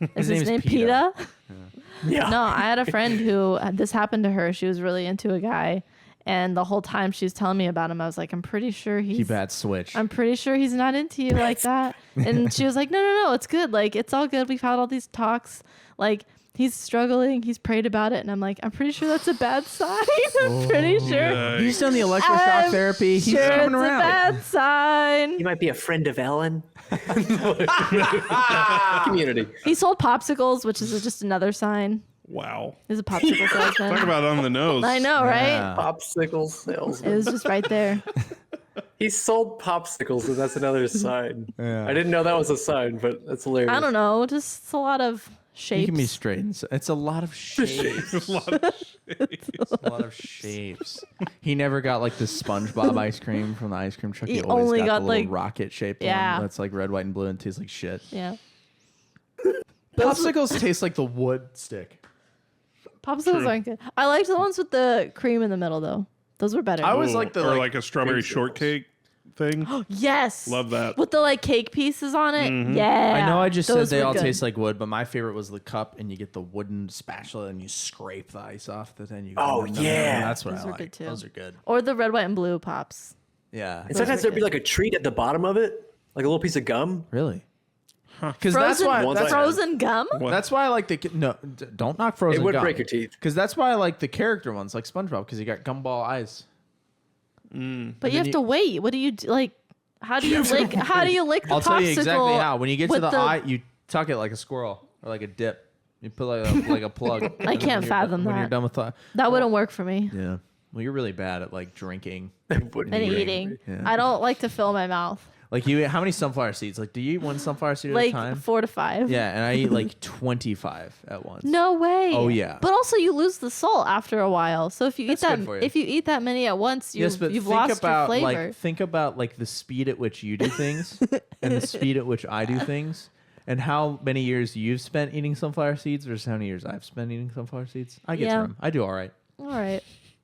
Is His his name's name PETA. PETA? Yeah. No, I had a friend who this happened to her. She was really into a guy, and the whole time she was telling me about him, I was like, I'm pretty sure He he's bad switch. I'm pretty sure he's not into you like that. And she was like, no, it's good. Like, it's all good. We've had all these talks. Like, he's struggling. He's prayed about it. And I'm like, I'm pretty sure that's a bad sign. I'm pretty sure. He's done the electroshock I'm therapy. He's sure coming it's around. a bad sign. He might be a friend of Ellen. Community. He sold popsicles, which is just another sign. Wow. He's a popsicle salesman. Talk about on the nose. I know, right? Yeah. Popsicle It salesman. was just right there. He sold popsicles, and that's another sign. Yeah. I didn't know that was a sign, but that's hilarious. I don't know. Just a lot of He shapes. can be straight. It's a lot of shapes. A lot of It's a lot of shapes. He never got like the SpongeBob ice cream from the ice cream truck. He, He always only got got, the little like- rocket shaped Yeah. one that's like red, white, and blue and tastes like shit. Yeah. Popsicles taste like the wood stick. Popsicles aren't good. I liked the ones with the cream in the middle, though. Those were better. I always like the or like, like a strawberry creamsicles. shortcake thing. Yes. Love that. With the like cake pieces on it. Yeah. I know I just said those they were all good. taste like wood, but my favorite was the cup, and you get the wooden spatula and you scrape the ice off. Then you Oh, yeah. that's what Those I were like. good, too. Those are good. Or the red, white, and blue pops. Yeah, And sometimes there'd be like a treat at the bottom of it, like a little piece of gum. really. Because that's Frozen, why. Once That's, I- frozen gum? What? that's why I like the don't knock frozen. It would gum. break your teeth. Because that's why I like the character ones, like SpongeBob, because you got gumball eyes. But you have to wait. What do you do? Like, how do you lick? How do you lick the I'll tell you exactly popsicle how. When you get to with the eye, you tuck it like a squirrel or like a dip. You put like a plug. I can't fathom when you're that. done with the. That wouldn't work for me. Yeah. Well, you're really bad at like drinking. Wouldn't And be right. eating. Yeah. I don't like to fill my mouth. Like you, how many sunflower seeds? Like, do you eat one sunflower seed at a Like time? 4 to 5. Yeah, and I eat like 25 at once. No way. Oh, yeah. But also you lose the salt after a while. So if you That's eat good that for you. if you eat that many at once, Yes, but you've think lost about your flavor. like think about like the speed at which you do things and the speed at which I do things, and how many years you've spent eating sunflower seeds versus how many years I've spent eating sunflower seeds. I get Yeah. through 'em. I do all right. All right.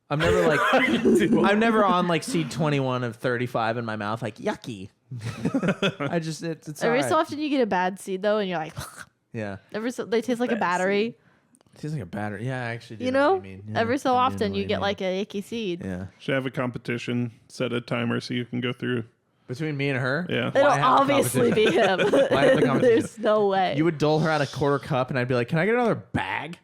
I'm never like I'm never on like seed 21 of 35 in my mouth like yucky. I just it's all Every right. so often you get a bad seed though, and you're like, Yeah, they taste like a battery. it tastes like a battery. Yeah, I actually do You know know, what you mean. Yeah, every so I do know often what you you get mean. like a icky seed. Yeah. Should have a competition, set a timer so you can go through. Between me and her, Yeah. It'll Why have the obviously be him. Why have the competition? There's no way. You would dole her out a quarter cup, and I'd be like, "Can I get another bag?"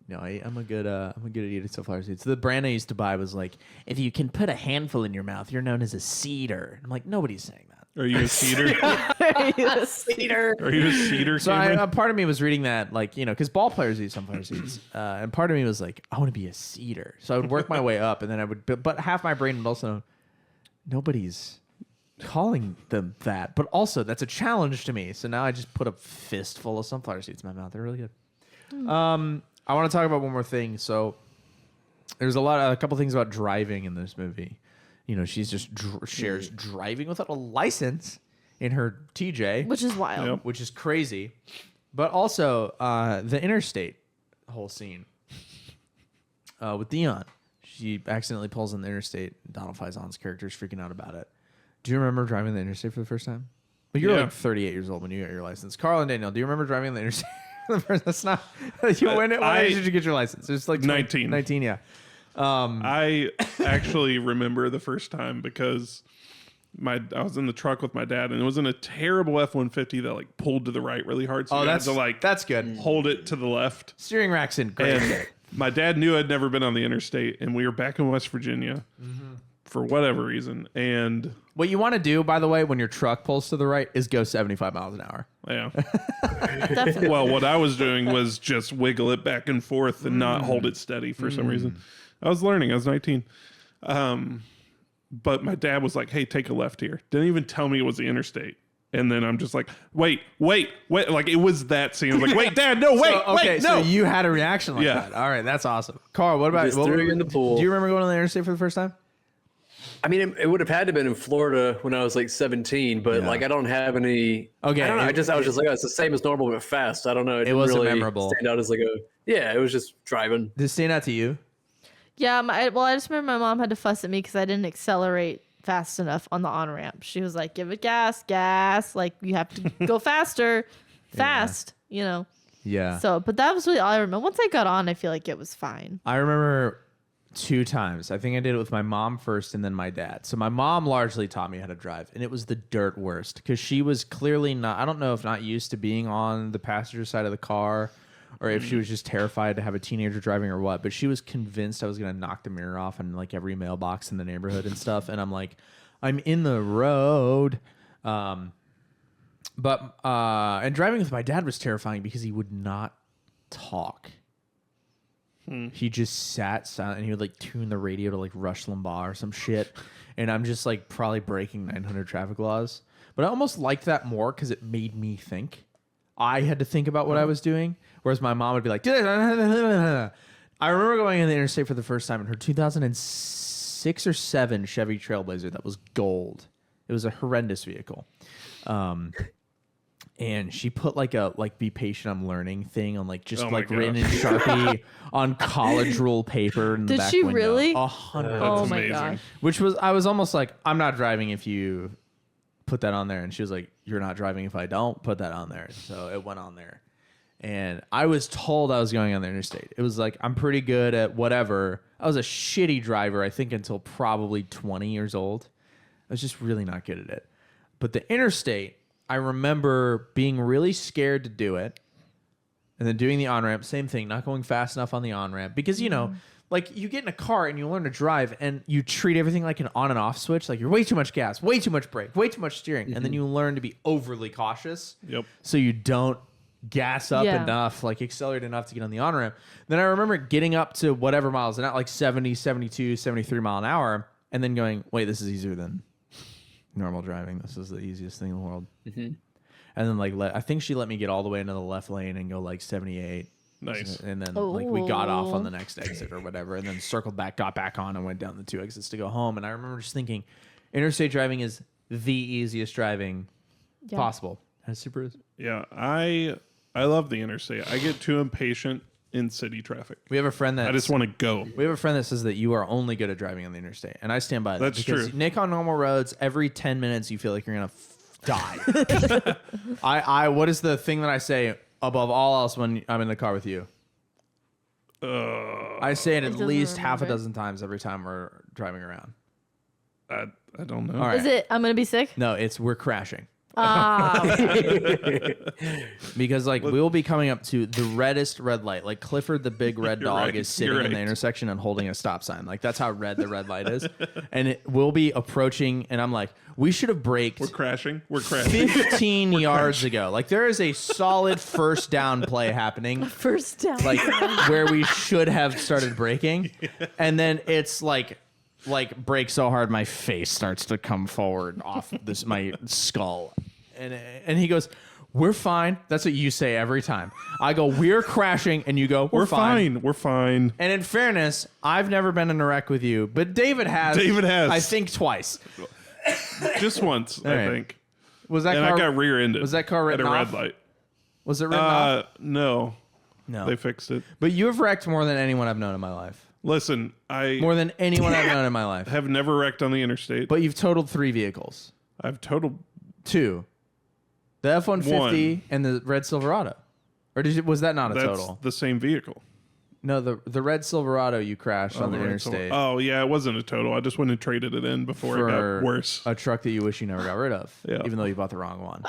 No, I'm a good at eating sunflower seeds. The brand I used to buy was like, if you can put a handful in your mouth, you're known as a seeder. I'm like, nobody's saying that. Are you a cedar? Are you a cedar? Are you a cedar? So Cameron? part of me was reading that, like, because ball players use sunflower seeds, and part of me was like, I want to be a cedar. So I would work my way up, and then I would, but half my brain would also know, nobody's calling them that, but also that's a challenge to me. So now I just put a fistful of sunflower seeds in my mouth. They're really good. I want to talk about one more thing. So there's a couple things about driving in this movie. She's just shares driving without a license in her TJ, Which is wild. Yep. which is crazy. But also the interstate whole scene with Dion. She accidentally pulls on the interstate. Donald Faison's character is freaking out about it. Do you remember driving the interstate for the first time? But you're Yeah. like 38 years old when you got your license. Carl and Daniel, do you remember driving the interstate for the first? That's not. When did you get your license? It's like 19. 19, yeah. I actually remember the first time because I was in the truck with my dad, and it was in a terrible F-150 that like pulled to the right really hard. So Oh, you had that's to like that's good. hold it to the left. Steering rack's in great And shape. my dad knew I'd never been on the interstate, and we were back in West Virginia for whatever reason. And What you want to do, by the way, when your truck pulls to the right, is go 75 miles an hour. yeah, Definitely. well, what I was doing was just wiggle it back and forth and not hold it steady for some reason. I was learning. I was 19. But my dad was like, hey, take a left here. Didn't even tell me it was the interstate. And then I'm just like, wait. Like, it was that scene. I was like, wait, Dad, no, wait, Okay, wait, no. so you had a reaction like Yeah. that. All right, that's awesome. Carl, what about Just threw you in the pool. Do you remember going on the interstate for the first time? I mean, it would have had to have been in Florida when I was like 17, but Yeah. like I don't have any. Okay, I don't know. it- I was just like, oh, it's the same as normal but fast. I don't know. It didn't wasn't really memorable. stand out as like a. Yeah, it was just driving. Did it stand out to you? Yeah, I just remember my mom had to fuss at me because I didn't accelerate fast enough on the on-ramp. She was like, give it gas. Like, you have to go faster, fast, Yeah. So, but that was really all I remember. Once I got on, I feel like it was fine. I remember 2 times. I think I did it with my mom first and then my dad. So my mom largely taught me how to drive, and it was the dirt worst because she was clearly not, I don't know if not used to being on the passenger side of the car or if she was just terrified to have a teenager driving or what, but she was convinced I was going to knock the mirror off on like every mailbox in the neighborhood and stuff. And I'm like, I'm in the road. And driving with my dad was terrifying because he would not talk. He just sat silent and he would like tune the radio to like Rush Limbaugh or some shit. And I'm just like probably breaking 900 traffic laws. But I almost liked that more because it made me think. I had to think about what I was doing, whereas my mom would be like, I remember going on the interstate for the first time in her 2006 or 7 Chevy Trailblazer that was gold. It was a horrendous vehicle. And she put like a be patient, I'm learning thing on like just Oh my like written in gosh. Sharpie on college rule paper in the Did back she window. really? 100. Oh my amazing. gosh. Which was, I was almost like, I'm not driving if you put that on there. And she was like, you're not driving if I don't put that on there. So it went on there. And I was told I was going on the interstate. It was like, I'm pretty good at whatever. I was a shitty driver, I think, until probably 20 years old. I was just really not good at it. But the interstate, I remember being really scared to do it. And then doing the on-ramp, same thing, not going fast enough on the on-ramp. Because, like you get in a car and you learn to drive and you treat everything like an on and off switch. Like you're way too much gas, way too much brake, way too much steering. And then you learn to be overly cautious. Yep. So you don't gas up Yeah. enough, like accelerate enough to get on the on-ramp. Then I remember getting up to whatever miles, and at like 70, 72, 73 mile an hour. And then going, wait, this is easier than normal driving. This is the easiest thing in the world. And then like, I think she let me get all the way into the left lane and go like 78. Nice. And then like we got off on Oh. the next exit or whatever, and then circled back, got back on, and went down the 2 exits to go home. And I remember just thinking, interstate driving is the easiest driving Yeah. possible. And it super is. Yeah, I love the interstate. I get too impatient in city traffic. We have a friend that I just want to go. we have a friend that says that you are only good at driving on the interstate, and I stand by that. That's because true. Nick, on normal roads, every 10 minutes you feel like you're gonna die. I what is the thing that I say above all else when I'm in the car with you? I say it at doesn't least half a remember. dozen times every time we're driving around. I don't know. All right. Is it, I'm going to be sick? No, it's we're crashing. Because like we'll be coming up to the reddest red light. Like Clifford the big red You're dog right. is sitting You're in the right. intersection and holding a stop sign. Like that's how red the red light is. And it will be approaching and I'm like, we should have braked We're crashing. We're crashing. 15 yards ago. Like there is a solid first down play happening. First down. Like where we should have started braking. And then it's like brake so hard my face starts to come forward off this my skull. And he goes, "We're fine." That's what you say every time. I go, "We're crashing," and you go, We're fine. We're fine. And in fairness, I've never been in a wreck with you, but David has. David has. I think twice. Just once, I right. think. Was that And car? I got rear-ended. Was that car at written a red off? light? Was it written off? No. No. They fixed it. But you have wrecked more than anyone I've known in my life. Listen, I More than anyone I've known in my life. have never wrecked on the interstate. But you've totaled 3 vehicles. I've totaled 2. The F-150 One. and the red Silverado. Or was that not a that's total? the same vehicle. No, the red Silverado you crashed on the Right, interstate Oh, yeah, it wasn't a total. I just went and traded it in before it for got worse. a truck that you wish you never got rid of, Yeah. even though you bought the wrong one.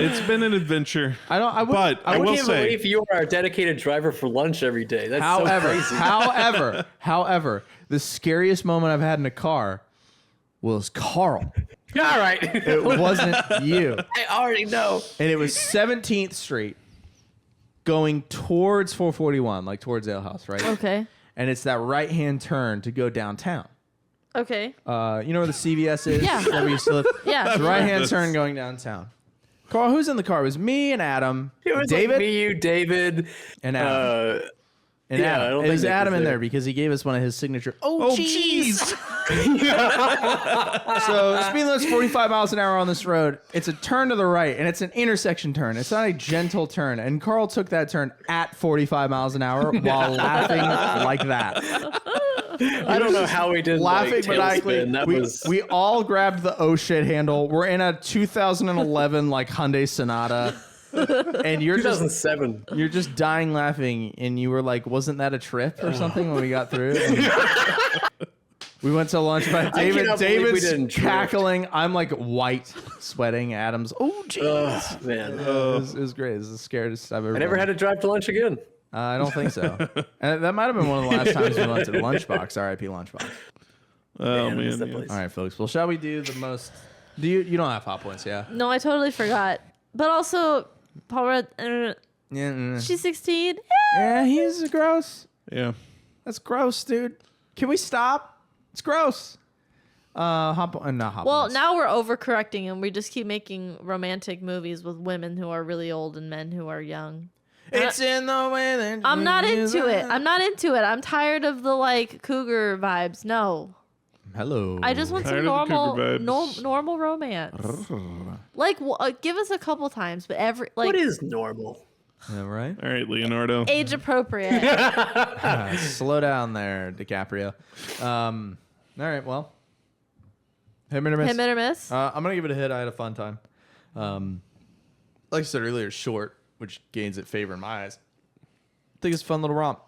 It's been an adventure. I will But I will can't say, believe you are our dedicated driver for lunch every day. That's so crazy. However, the scariest moment I've had in a car was Carl. All right. It wasn't you. I already know. And it was 17th Street going towards 441, like towards Ale House, right? Okay. And it's that right-hand turn to go downtown. Okay. You know where the CVS is? Yeah. Where we used to live? Yeah. The right-hand turn going downtown. Carl, who's in the car? It was me and Adam. It was David like me, you, David. and Adam. And yeah, I Adam. don't It was think Nick Adam was in there. there because he gave us one of his signature. oh, jeez. jeez. So speed limit's 45 miles an hour on this road. It's a turn to the right, and it's an intersection turn. It's not a gentle turn. And Carl took that turn at 45 miles an hour while laughing like that. I don't know how we did Laughing like, maniacally. tailspin. That was We all grabbed the oh shit handle. We're in a 2011 like Hyundai Sonata. And you're just 2007. dying laughing, and you were like, "Wasn't that a trip or something?" When we got through, and we went to lunch. But cannot believe we David's didn't drift. cackling. I'm like white, sweating. Adam's, oh jeez, Ugh, man. it was great. It was the scariest I've ever. I never had to drive to lunch again. I don't think so. And that might have been one of the last times we went to Lunchbox. R.I.P. Lunchbox. Oh, Man, I miss man. that Yeah. place. All right, folks. Well, shall we do the most? Do you don't have hot points, yeah? No, I totally forgot. But also, Paul Rudd, Yeah. she's 16. Yeah, he's gross. Yeah. That's gross, dude. Can we stop? It's gross. Not hot Well, points. now we're overcorrecting and we just keep making romantic movies with women who are really old and men who are young. It's in the way that I'm not you into use it. I'm not into it. I'm tired of the like cougar vibes. No. Hello. I just want some Tired of the normal cougar vibes. normal romance. Like give us a couple times, but What is normal? Yeah, right? All right, Leonardo. age appropriate. Slow down there, DiCaprio. All right, well. Hit or miss? Hit or miss? I'm going to give it a hit. I had a fun time. Like I said earlier, it's short, which gains it favor in my eyes. I think it's a fun little romp.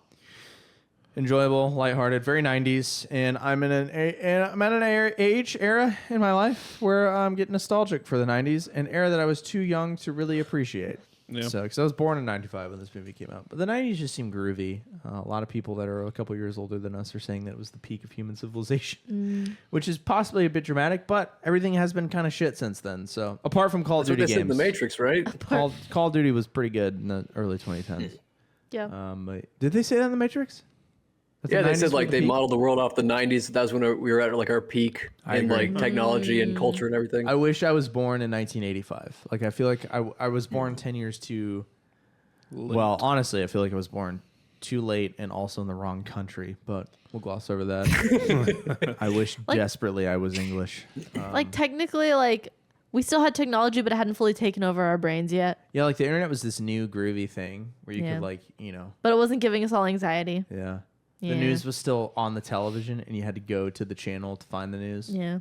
Enjoyable, lighthearted, very 90s, and I'm at an era in my life where I'm getting nostalgic for the 90s, an era that I was too young to really appreciate. Yeah. So, because I was born in '95 when this movie came out, but the '90s just seemed groovy. A lot of people that are a couple years older than us are saying that it was the peak of human civilization, which is possibly a bit dramatic, but everything has been kind of shit since then. So, apart from Call of That's what Duty they said in games, The Matrix, right? Call of Duty was pretty good in the early 2010s. Yeah. But did they say that in the Matrix? That the Yeah, they 90s said were like the they peak? modeled the world off the 90s. That was when we were at like our peak I in agree. like technology and culture and everything. I wish I was born in 1985. Like I feel like I was born 10 years too. Well, honestly, I feel like I was born too late and also in the wrong country. But we'll gloss over that. I wish desperately I was English. Like technically, like we still had technology, but it hadn't fully taken over our brains yet. Yeah, like the internet was this new groovy thing where you Yeah. could like, you know, But it wasn't giving us all anxiety. yeah. The Yeah. news was still on the television, and you had to go to the channel to find the news. Yeah.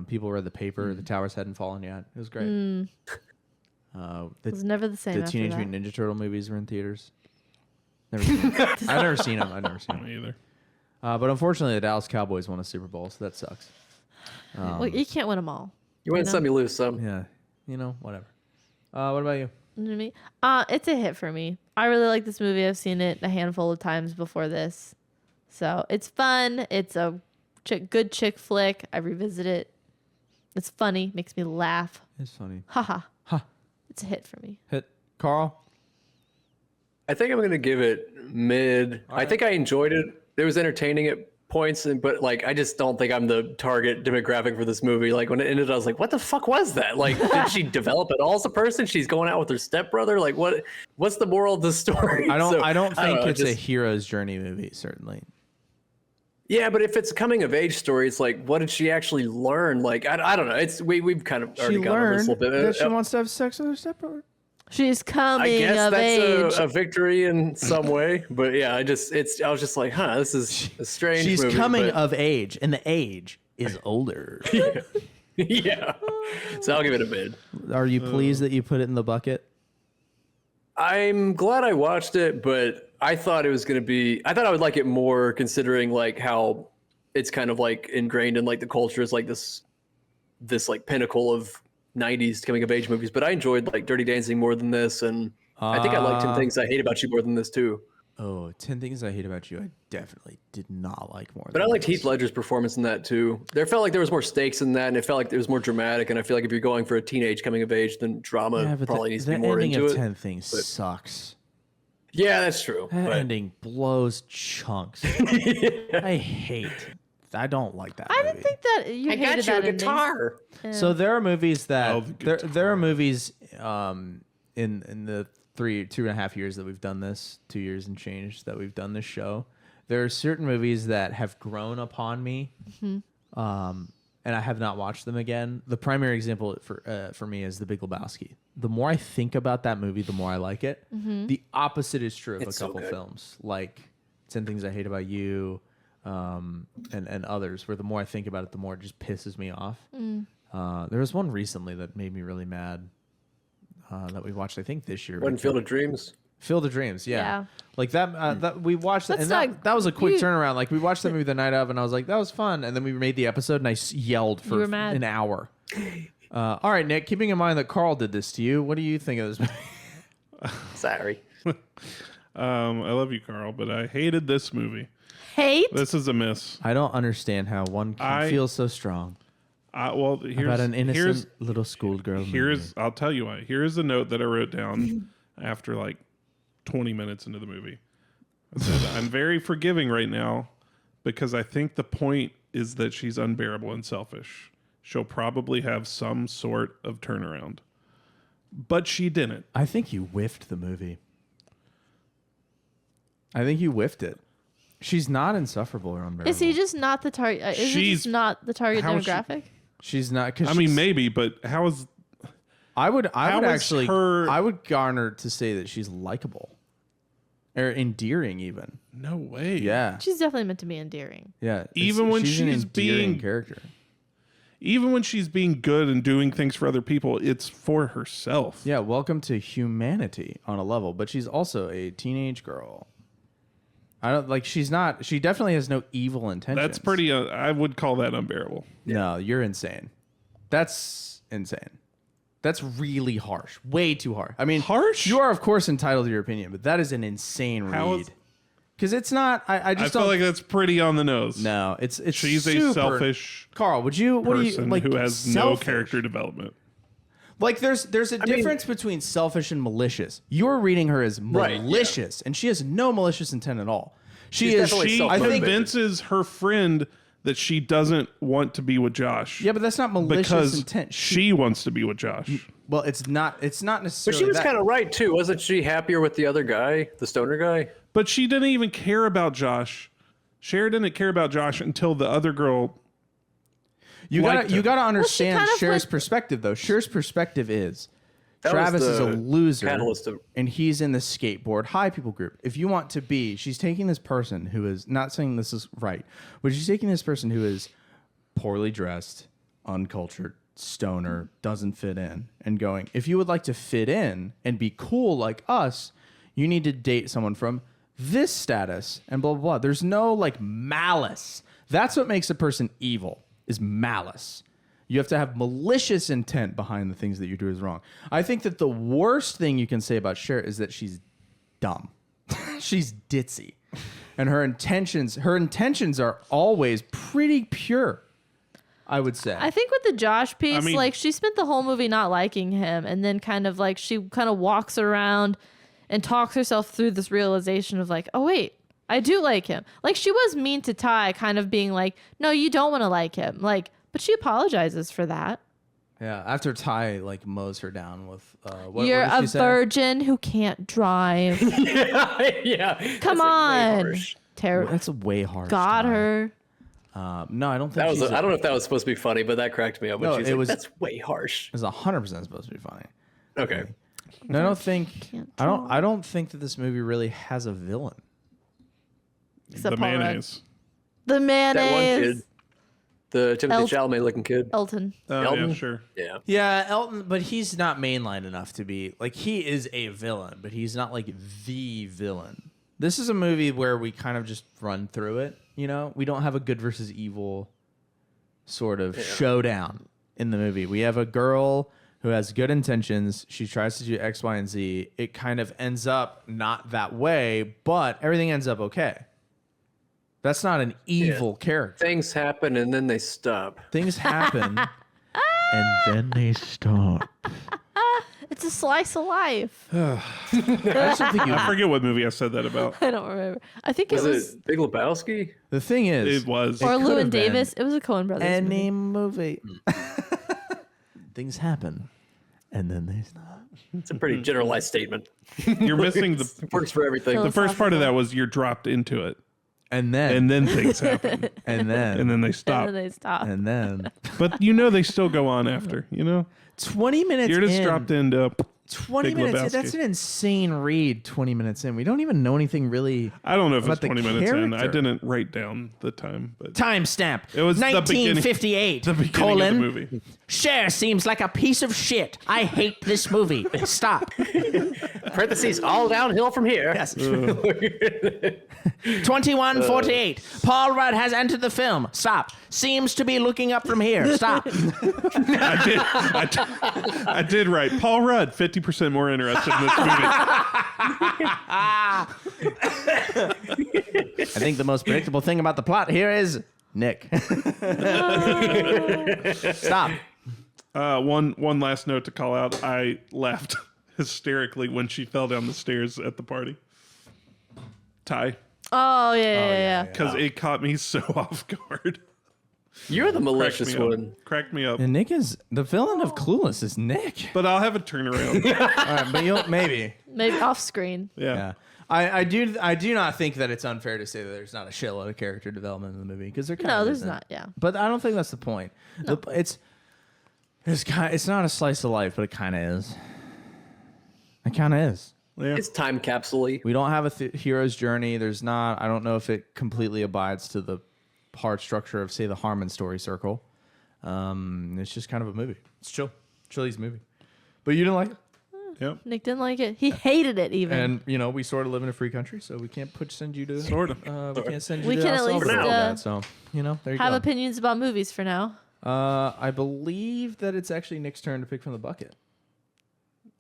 People read the paper. The towers hadn't fallen yet. It was great. It The was never the same. The after Teenage that. Mutant Ninja Turtle movies were in theaters. Never seen them. I've never seen them. Me either. But unfortunately, the Dallas Cowboys won a Super Bowl, so that sucks. Well, you can't win them all. You win know? some, you lose some. Yeah. whatever. What about you? Me? It's a hit for me. I really like this movie. I've seen it a handful of times before this. So it's fun. It's a good chick flick. I revisit it. It's funny. Makes me laugh. It's funny. Haha. Ha. It's a hit for me. Hit. Carl? I think I'm gonna give it mid. I think I enjoyed it. It was entertaining at points, but like I just don't think I'm the target demographic for this movie. Like when it ended, I was like, "What the fuck was that? Like, did she develop at all as a person? She's going out with her stepbrother. Like, what's the moral of the story?" I don't think know, it's a hero's journey movie. Certainly. Yeah, but if it's a coming of age story, it's like, what did she actually learn? Like, I don't know. It's we've kind of already gone over this a little bit. That she wants to have sex with her stepbrother. She's I coming guess of age. that's a victory in some way, but yeah, I was just like, this is a strange. She's movie, coming but- of age, and the age is older. yeah. So I'll give it a mid. Are you pleased that you put it in the bucket? I'm glad I watched it, but I thought it was going to be. I thought I would like it more, considering like how it's kind of like ingrained in like the culture is like this like pinnacle of 90s coming of age movies. But I enjoyed like Dirty Dancing more than this, and I think I liked 10 Things I Hate About You more than this too. Oh, 10 Things I Hate About You, I definitely did not like more. But I than liked this. Heath Ledger's performance in that too. There felt like there was more stakes in that, and it felt like it was more dramatic. And I feel like if you're going for a teenage coming of age, then drama Yeah, but probably needs to the be more ending into of it. 10 Things sucks. Yeah, that's true. That but- ending blows chunks. I hate. I don't like that. I movie. didn't think that you hated that ending. So there are movies that Oh, the there are movies in the 2.5 years that we've done this, 2 years and change that we've done this show. There are certain movies that have grown upon me, and I have not watched them again. The primary example for me is The Big Lebowski. The more I think about that movie, the more I like it. The opposite is true of It's a so couple good. films, like 10 Things I Hate About You, and others, where the more I think about it, the more it just pisses me off. There was one recently that made me really mad that we watched, I think this year. Wasn't Field of Dreams. Field of Dreams, yeah. Yeah. Like that, that we watched it, That's and not- that was a quick you- turnaround. Like we watched the movie the night of, and I was like, that was fun. And then we made the episode, and I yelled for were mad. an hour. All right, Nick, keeping in mind that Carl did this to you, what do you think of this movie? Sorry. I love you, Carl, but I hated this movie. Hate? This is a miss. I don't understand how one can feel so strong Well, here's about an innocent here's little schoolgirl. here's I'll tell you why. Here's a note that I wrote down after like 20 minutes into the movie. I said, I'm very forgiving right now because I think the point is that she's unbearable and selfish. She'll probably have some sort of turnaround. But she didn't. I think you whiffed the movie. I think you whiffed it. She's not insufferable or unbearable. Is he just not the target? Is he She's- just not the target how is she- demographic? She's not. Cause I mean, maybe, but how is I would How is actually, her- I would garner to say that she's likable, or endearing, even. no way? Yeah, She's definitely meant to be endearing. yeah. Even when she's an she's endearing being- character. Even when she's being good and doing things for other people, it's for herself. Yeah, welcome to humanity on a level, but she's also a teenage girl. I don't like. She's not. She definitely has no evil intentions. That's pretty. I would call that unbearable. No, you're insane. That's insane. That's really harsh. Way too harsh. I mean, Harsh? You are, of course, entitled to your opinion, but that is an insane How read. is- Because it's not. I I just feel don't. like that's pretty on the nose. No, it's She's super, a selfish Carl, would you? What do you person like? who has selfish? no character development. Like there's a difference between selfish and malicious. You're reading her as Right, yeah. malicious, and she has no malicious intent at all. She She's is. definitely She I think. convinces her friend that she doesn't want to be with Josh. Yeah, but that's not malicious because intent. she wants to be with Josh. Well, it's not. It's not But necessarily. she was that. kind of right too. Wasn't she happier with the other guy, the stoner guy? But she didn't even care about Josh. Cher didn't care about Josh until the other girl. You liked gotta her. understand kind of Cher's like- perspective though. Cher's perspective is That was Travis is a the loser, catalyst of- and he's in the skateboard high people group. If you want to be, she's taking this person who is not saying this is right, but she's taking this person who is poorly dressed, uncultured, stoner, doesn't fit in, and going, if you would like to fit in and be cool like us, you need to date someone from this status and blah blah blah. There's no like malice. That's what makes a person evil, is malice. You have to have malicious intent behind the things that you do is wrong. I think that the worst thing you can say about Cher is that she's dumb. She's ditzy. And her intentions are always pretty pure, I would say. I think with the Josh piece, I mean- like she spent the whole movie not liking him, and then kind of like she kind of walks around and talks herself through this realization of like, oh wait, I do like him. Like she was mean to Ty, kind of being like, no, you don't want to like him. Like, but she apologizes for that. Yeah, after Ty like mows her down with what You're did a she say? virgin who can't drive. Yeah. Come That's, like, way on. harsh. That's way harsh. Got Ty. her. No, I don't think That was. she's I don't know if that was supposed to be funny, but that cracked me up. When No, she was it like, was- That's way harsh. It was 100% supposed to be funny. Okay. No, I don't think. Can't I don't think that this movie really has a villain. Except The Paul Rudd. mayonnaise. The That one mayonnaise. kid, the Timothy Chalamet looking kid. Elton. Oh, Elton? yeah, sure. Yeah. Yeah, Elton, but he's not mainline enough to be like he is a villain, but he's not like the villain. This is a movie where we kind of just run through it. You know, we don't have a good versus evil sort of showdown in the movie. We have a girl who has good intentions. She tries to do X, Y, and Z. It kind of ends up not that way, but everything ends up okay. That's not an evil character. Things happen and then they stop. Things happen, and then they stop. It's a slice of life. I just don't think you. I forget what movie I said that about. I don't remember. I think Was it was it Big Lebowski? The thing is, It was. or could Llewyn have been Davis. It was a Coen Brothers any movie. movie. Things happen, and then they stop. It's a pretty generalized statement. You're missing the It works for everything. the first part of that was you're dropped into it, And then, and then things happen, and then, and then they stop. And then they stop. and then. But you know they still go on after. You know 20 minutes you're just in. dropped into. 20 Big minutes. Lebowski. That's an insane read. 20 minutes in, we don't even know anything really. I don't know if it's About the 20 minutes in. I character. didn't write down the time, but Timestamp. It was the beginning- 1958. the beginning colon. of the movie. Cher seems like a piece of shit. I hate this movie. Stop. Parentheses, all downhill from here. Yes. 2148. Paul Rudd has entered the film. Stop. Seems to be looking up from here. Stop. I did write Paul Rudd, 50% more interested in this movie. I think the most predictable thing about the plot here is Nick. Stop. One last note to call out. I laughed hysterically when she fell down the stairs at the party. Ty, Oh yeah. because it caught me so off guard. You're the Cracked malicious me up. one. Cracked me up. And Nick is the villain of Clueless is Nick. But I'll have a turnaround. All right, but you'll maybe. Maybe off screen. Yeah. Yeah. I do not think that it's unfair to say that there's not a shitload of character development in the movie because there kind No, of there's isn't. not. Yeah. But I don't think that's the point. It's not a slice of life, but it kind of is. It kind of is. Yeah. It's time capsule-y. We don't have a hero's journey. There's not. I don't know if it completely abides to the hard structure of, say, the Harmon story circle. It's just kind of a movie. It's chill. Chilly's movie. But you didn't like it. Yep. Nick didn't like it. He hated it even. And, we sort of live in a free country, so we can't send you to... Sort of. we can't send you We to can El at least, Salvador uh, that, so, there you have go. opinions about movies for now. I believe that it's actually Nick's turn to pick from the bucket.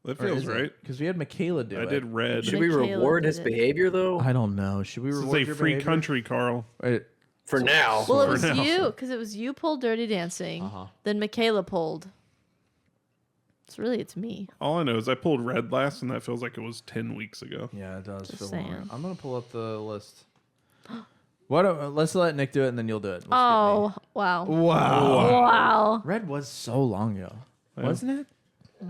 That feels right. Because we had Michaela do I it. did red. Should we Michaela reward did his it. behavior, though? I don't know. Should we This reward is a your free behavior? country, Carl. For now. Well, it For was now. you because it was you pulled Dirty Dancing. Uh-huh. Then Michaela pulled. It's me. All I know is I pulled red last, and that feels like it was 10 weeks ago. Yeah, it does Just feel saying. longer. I'm gonna pull up the list. Let's let Nick do it, and then you'll do it. Let's get Oh wow. me. Wow. Wow. Red was so long ago, wasn't it?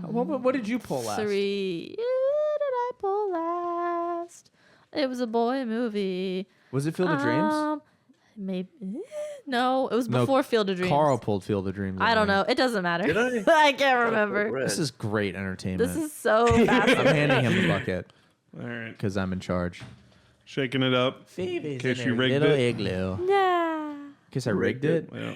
What did you pull last? 3. What did I pull last? It was a boy movie. Was it Field of Dreams? Maybe. No, it was No, before Field of Dreams. Carl pulled Field of Dreams. I don't think. know. It doesn't matter. Did I? I can't remember. Red. This is great entertainment. This is so I'm fascinating. handing him the bucket All right. because I'm in charge. Shaking it up. Phoebe's case in you her rigged little it. igloo. Nah. In case I rigged it. Yeah.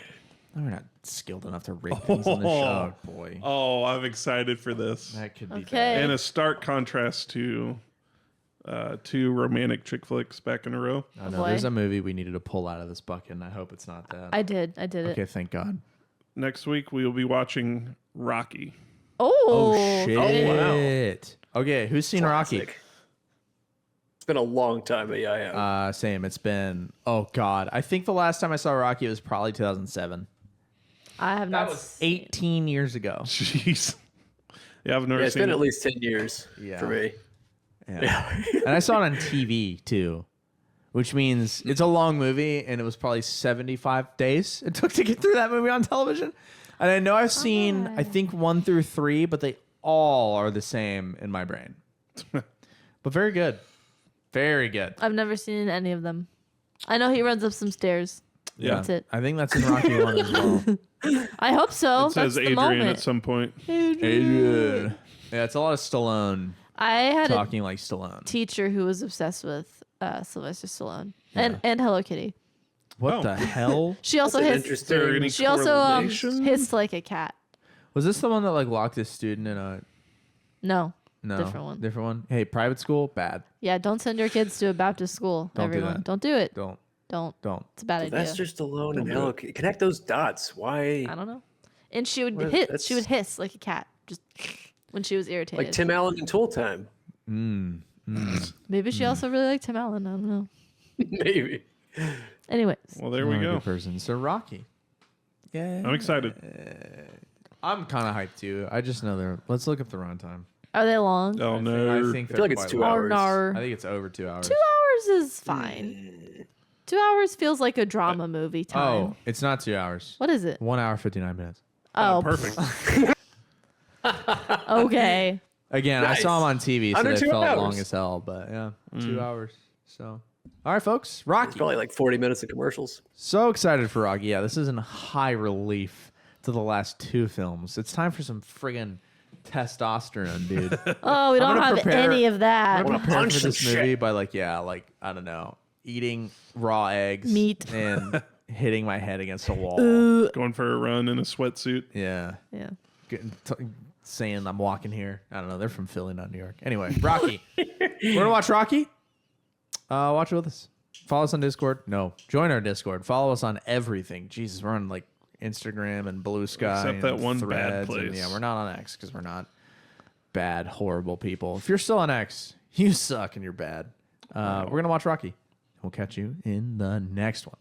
No, we're not skilled enough to rig things on the show. Oh, boy. Oh, I'm excited for this. That could be Okay. bad. And a stark contrast to two romantic chick flicks back in a row. I know boy. there's a movie we needed to pull out of this bucket, and I hope it's not that. I did it. Okay, thank God. next week we will be watching Rocky. Oh, shit. wow. Okay, who's seen Rocky? Classic. It's been a long time, but yeah, I have. Same. It's been, oh God. I think the last time I saw Rocky was probably 2007. I have not. That was 18 years ago. Jeez. Yeah, I've never Yeah, it's seen been it. at least 10 years Yeah. for me. Yeah. And I saw it on TV too, which means it's a long movie, and it was probably 75 days it took to get through that movie on television. And I know I've seen, I think 1 through 3, but they all are the same in my brain. But very good. Very good. I've never seen any of them. I know he runs up some stairs. Yeah. That's it. I think that's in Rocky 1 as well. I hope so. It says That's the Adrian moment. at some point. Adrian. Yeah, it's a lot of Stallone I had talking like Stallone. a teacher who was obsessed with Sylvester Stallone and Hello Kitty. What Oh. the hell? She also That's an hissed. Is there any interesting. She also correlation? hissed like a cat. Was this the one that like locked this student in a No. no Different one. Different one. Hey, private school, bad. Yeah, don't send your kids to a Baptist school. Don't do everyone, that. don't do it. Don't. Don't. It's a bad idea. That's just alone and do Hello Kitty. Connect those dots. Why? I don't know. And she would What? hit. That's- She would hiss like a cat, just when she was irritated. Like Tim Allen in Tool Time. Maybe she also really liked Tim Allen. I don't know. Maybe. Anyways, Well, there we Not a go. good person. So Rocky. Yeah. I'm excited. I'm kind of hyped too. I just know they're. Let's look up the runtime. are they long? Oh, I no. think I feel like it's they're 2 quite long. Or hours. nar. I think it's over 2 hours. 2 hours is fine. 2 hours feels like a drama movie time. Oh, it's not 2 hours. What is it? 1 hour 59 minutes. Oh, Perfect. okay. Again, Nice. I saw them on TV, so Under they 2 felt hours. long as hell. But yeah, 2 hours. So, all right, folks, Rocky. It's probably like 40 minutes of commercials. So excited for Rocky. Yeah, this is in high relief to the last 2 films. It's time for some friggin' testosterone, dude. Oh, we don't gonna have prepare- any of that. I'm gonna prepare punch for some this movie shit. by like I don't know, eating raw eggs, Meat. and hitting my head against a wall. Going for a run in a sweatsuit. Yeah, Yeah. saying I'm walking here. I don't know. They're from Philly, not New York. Anyway, Rocky. We're gonna watch Rocky. Watch it with us. Follow us on Discord. No, join our Discord. Follow us on everything. Jesus, we're on like Instagram and Blue Sky. Except and that one bad Threads, and place. yeah, we're not on X because we're not bad, horrible people. If you're still on X, you suck and you're bad. We're gonna watch Rocky. We'll catch you in the next one.